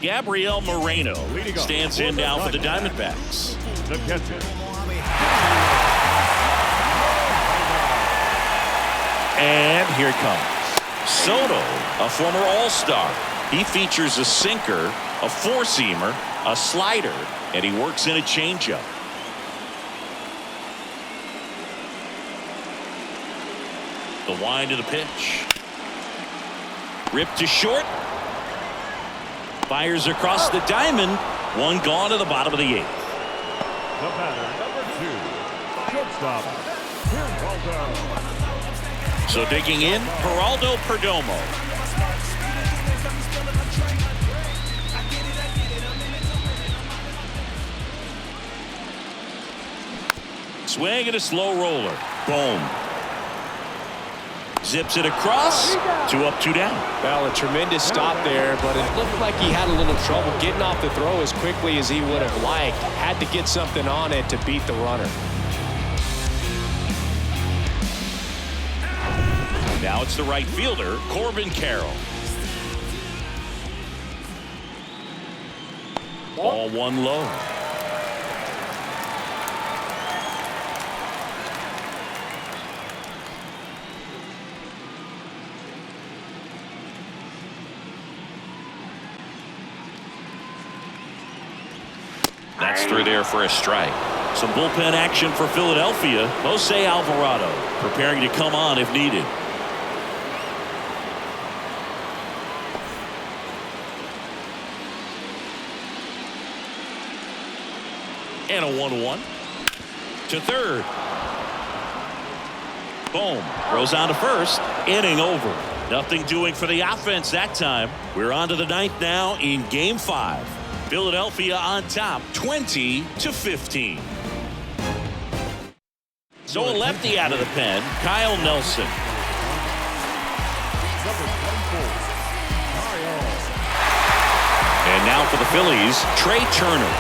Gabriel Moreno stands in now for the Diamondbacks. The catcher. And here it comes. Soto, a former All-Star. He features a sinker, a four-seamer, a slider, and he works in a changeup. The wind of the pitch. Ripped to short. Fires across the diamond. One gone to the bottom of the 8th. The batter, number 2, shortstop, Geraldo. So digging in, Geraldo Perdomo. Swing and a slow roller. Boom. Zips it across. 2 up, 2 down. Well, a tremendous stop there, but it looked like he had a little trouble getting off the throw as quickly as he would have liked. Had to get something on it to beat the runner. Now it's the right fielder, Corbin Carroll. Ball one low. That's through there for a strike. Some bullpen action for Philadelphia. Jose Alvarado preparing to come on if needed. And a 1-1 to third. Boom. Throws on to first. Inning over. Nothing doing for the offense that time. We're on to the 9th now in Game 5. Philadelphia on top 20-15. So a lefty out of the pen, Kyle Nelson. And now for the Phillies, Trey Turner.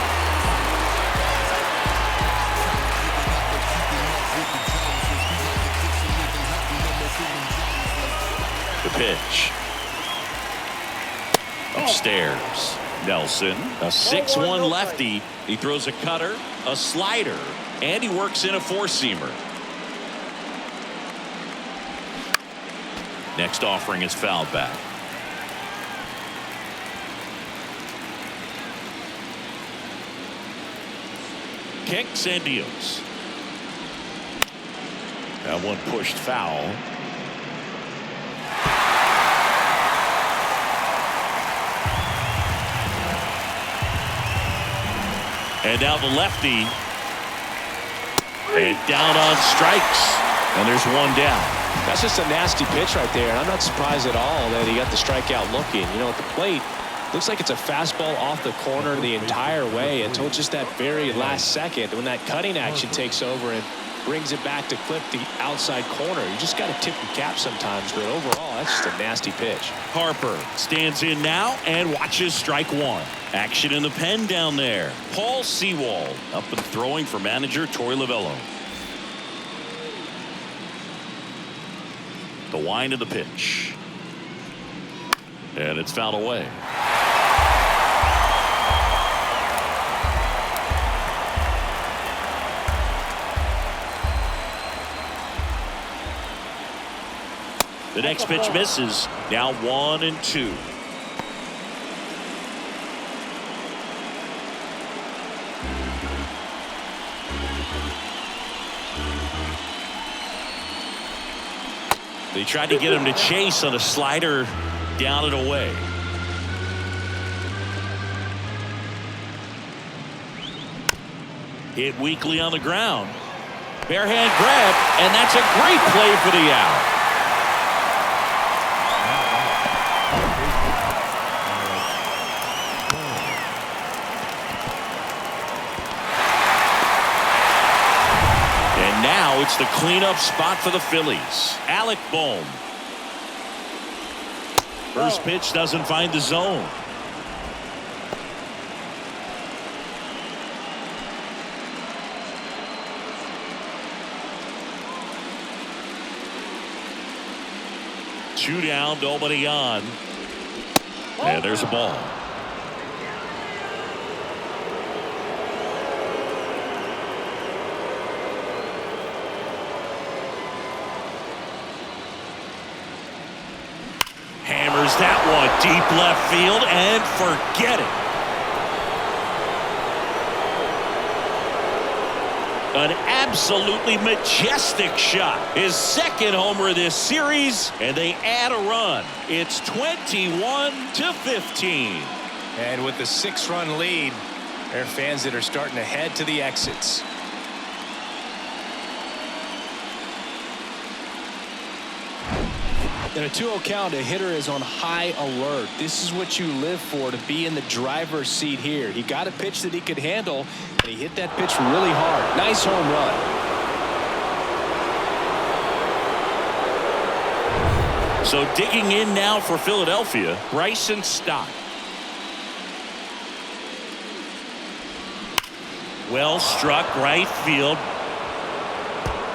The pitch. Upstairs. Nelson, a 6'1" lefty. He throws a cutter, a slider, and he works in a four-seamer. Next offering is fouled back. Kicks and deals. That one pushed foul. And now the lefty. And down on strikes. And there's one down. That's just a nasty pitch right there. And I'm not surprised at all that he got the strikeout looking. You know, at the plate, looks like it's a fastball off the corner the entire way until just that very last second when that cutting action takes over and brings it back to clip the outside corner. You just got to tip your cap sometimes, but overall, that's just a nasty pitch. Harper stands in now and watches strike one. Action in the pen down there. Paul Sewald up and throwing for manager Torey Lovullo. The wind of the pitch. And it's fouled away. The next pitch misses. Now 1-2. They tried to get him to chase on a slider down and away. Hit weakly on the ground. Bare hand grab, and that's a great play for the out. Now it's the cleanup spot for the Phillies. Alec Bohm. First pitch doesn't find the zone. Two down, nobody on. And there's a ball. Hammers that one deep left field and forget it. An absolutely majestic shot. His second homer of this series, and they add a run. It's 21-15. And with the 6-run lead, there are fans that are starting to head to the exits. In a 2-0 count, a hitter is on high alert. This is what you live for, to be in the driver's seat here. He got a pitch that he could handle, and he hit that pitch really hard. Nice home run. So digging in now for Philadelphia, Bryson Stott. Well struck right field.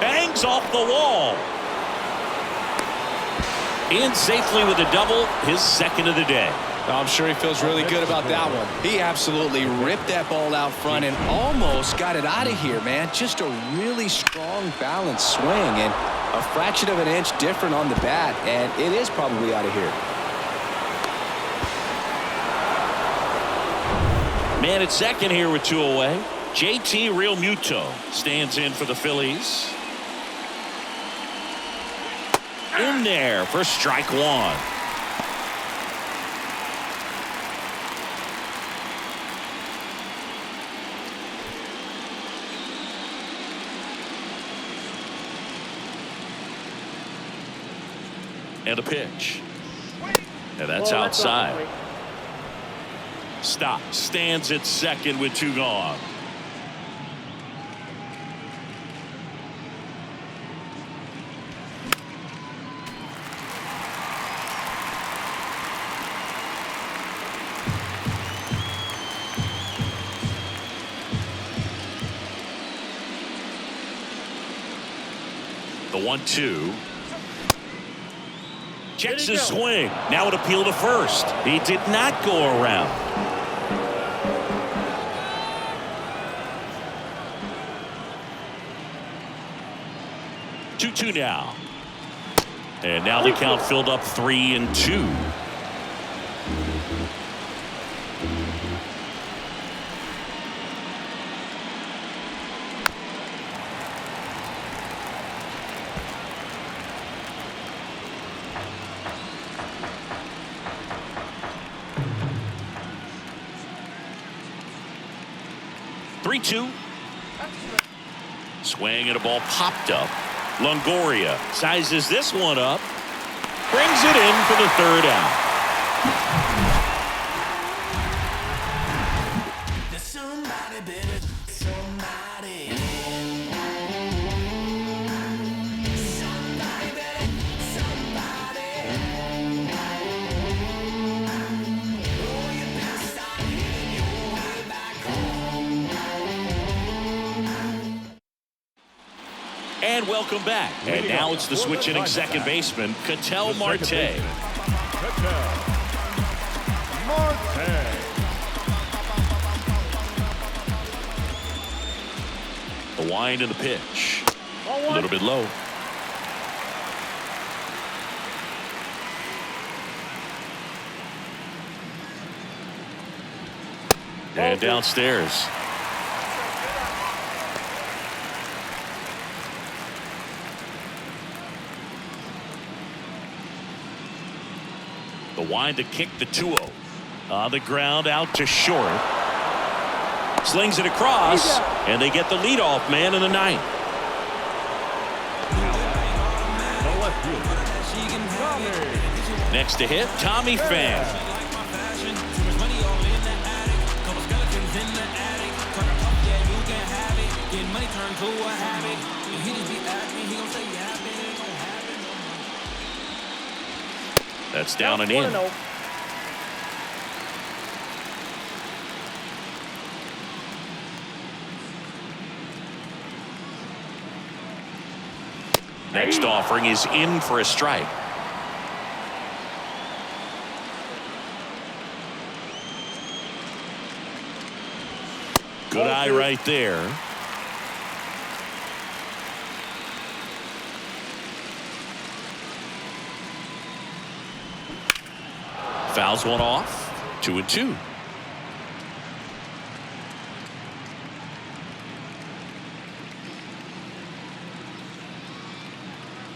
Bangs off the wall. In safely with a double, his second of the day. I'm sure he feels really good about that one. He absolutely ripped that ball out front and almost got it out of here, man. Just a really strong, balanced swing, and a fraction of an inch different on the bat, and it is probably out of here. Man at second here with 2 away. JT Realmuto stands in for the Phillies. In there for strike one. And a pitch. And that's outside. Stop. Stands at second with 2 gone. The 1-2. Checks his swing. Now an appeal to first. He did not go around. Two now. And now the count filled up 3-2. Swing and a ball popped up. Longoria sizes this one up. Brings it in for the 3rd out. Somebody, baby, somebody. Somebody, baby, somebody. Oh, you better start hitting your way back home. And welcome back. And now it's the switch hitting second baseman, Ketel Marte. The wind and the pitch. A little bit low. And downstairs. The wind to kick the 2-0. On the ground out to short. Slings it across, and they get the leadoff man in the 9th. Next to hit, Tommy Pham. Getting money turned to a habit. He just be That's down and in. 1-0. Next offering is in for a strike. Good eye right there. Fouls one off. 2-2.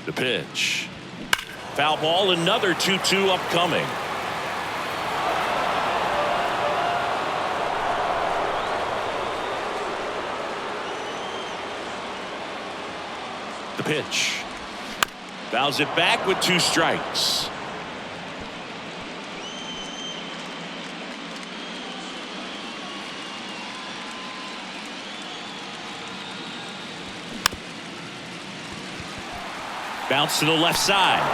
The pitch. Foul ball. Another 2-2 upcoming. The pitch. Fouls it back with 2 strikes. Bounce to the left side.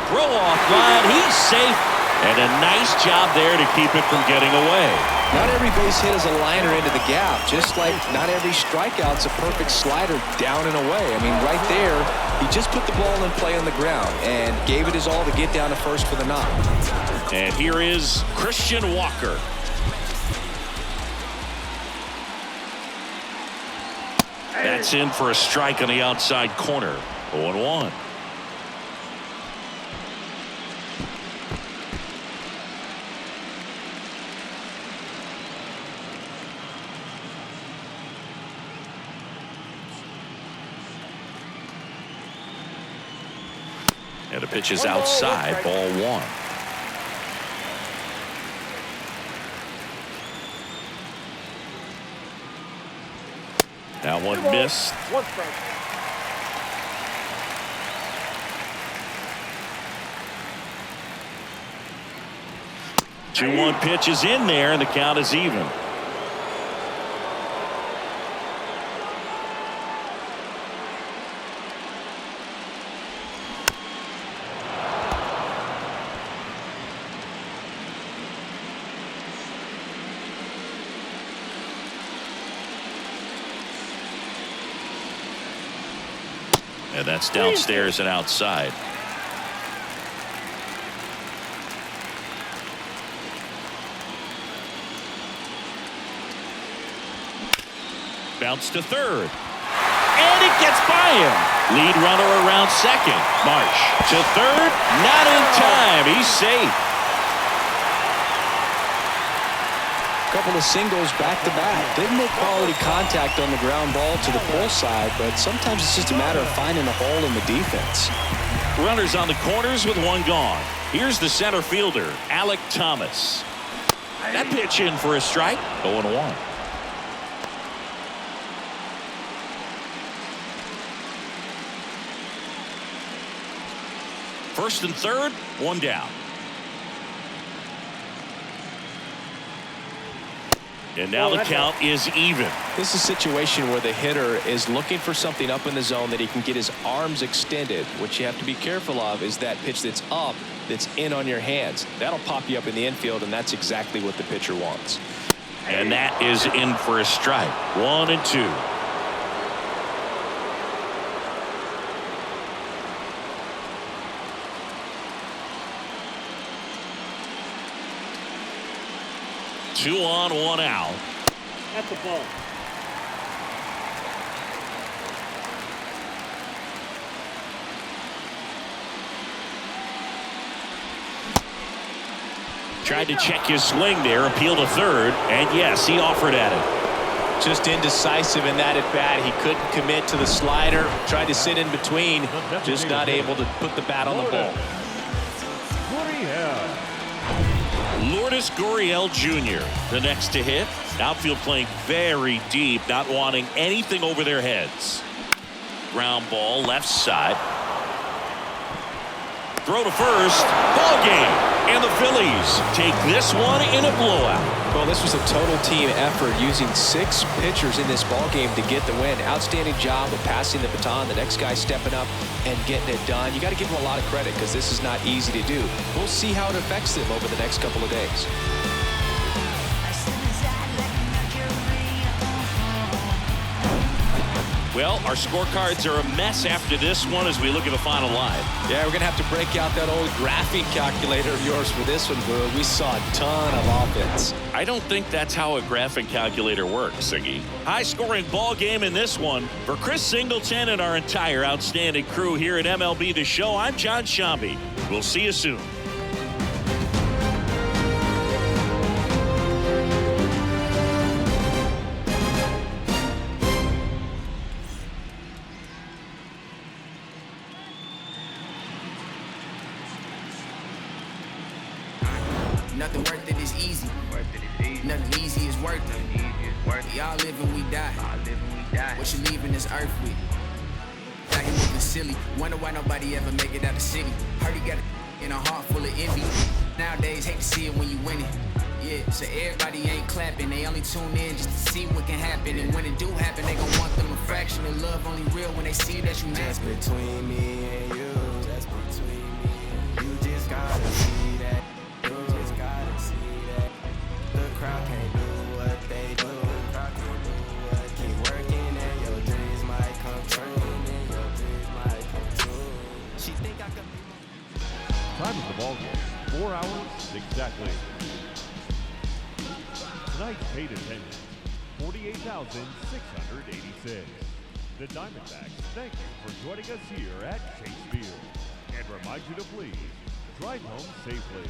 Throw off line. He's safe. And a nice job there to keep it from getting away. Not every base hit is a liner into the gap, just like not every strikeout's a perfect slider down and away. I mean, right there, he just put the ball in play on the ground and gave it his all to get down to first for the knock. And here is Christian Walker. That's in for a strike on the outside corner. 0-1. And the pitch is outside. Ball 1. That one missed. 1 strike. Two 2-1 pitch is in there, and the count is even. And that's downstairs and outside. Bounce to third. And it gets by him. Lead runner around second. Marsh to third. Not in time. He's safe. Couple of singles back to back. Didn't make quality contact on the ground ball to the pull side, but sometimes it's just a matter of finding a hole in the defense. Runners on the corners with one gone. Here's the center fielder, Alec Thomas. That pitch in for a strike. 0-1. First and third, one down. And now the count is even. This is a situation where the hitter is looking for something up in the zone that he can get his arms extended. What you have to be careful of is that pitch that's up, that's in on your hands. That'll pop you up in the infield, and that's exactly what the pitcher wants. And that is in for a strike. 1-2. Two on, one out. That's a ball. Tried to check his swing there, appeal to third, and yes, he offered at it. Just indecisive in that at bat. He couldn't commit to the slider. Tried to sit in between. Just not able to put the bat on the ball. Lourdes Gurriel Jr., the next to hit. Outfield playing very deep, not wanting anything over their heads. Ground ball, left side. Throw to first. Ball game. And the Phillies take this one in a blowout. Well, this was a total team effort using 6 pitchers in this ball game to get the win. Outstanding job of passing the baton. The next guy stepping up and getting it done. You got to give them a lot of credit because this is not easy to do. We'll see how it affects them over the next couple of days. Well, our scorecards are a mess after this one as we look at the final line. Yeah, we're going to have to break out that old graphing calculator of yours for this one, Boo. We saw a ton of offense. I don't think that's how a graphing calculator works, Siggy. High-scoring ball game in this one. For Chris Singleton and our entire outstanding crew here at MLB The Show, I'm John Shambi. We'll see you soon. Nothing worth it is easy. Nothing easy is worth it. We all live and we die. What you leaving this earth with? Got him looking silly. Wonder why nobody ever make it out the city. Heard he got a in a heart full of envy. Nowadays hate to see it when you win it. Yeah, so everybody ain't clapping. They only tune in just to see what can happen. And when it do happen, they gon' want them a fraction of love. Only real when they see that you just between me and you. Just between me and you. Just gotta see that. Crowd can't do what they do. Crowd can't do what. Keep working and your dreams might come true. And your dreams might come true. She think I could be. Time of the ball game, 4 hours exactly. Tonight's paid attendance, 48,686. The Diamondbacks thank you for joining us here at Chase Field and remind you to please drive home safely.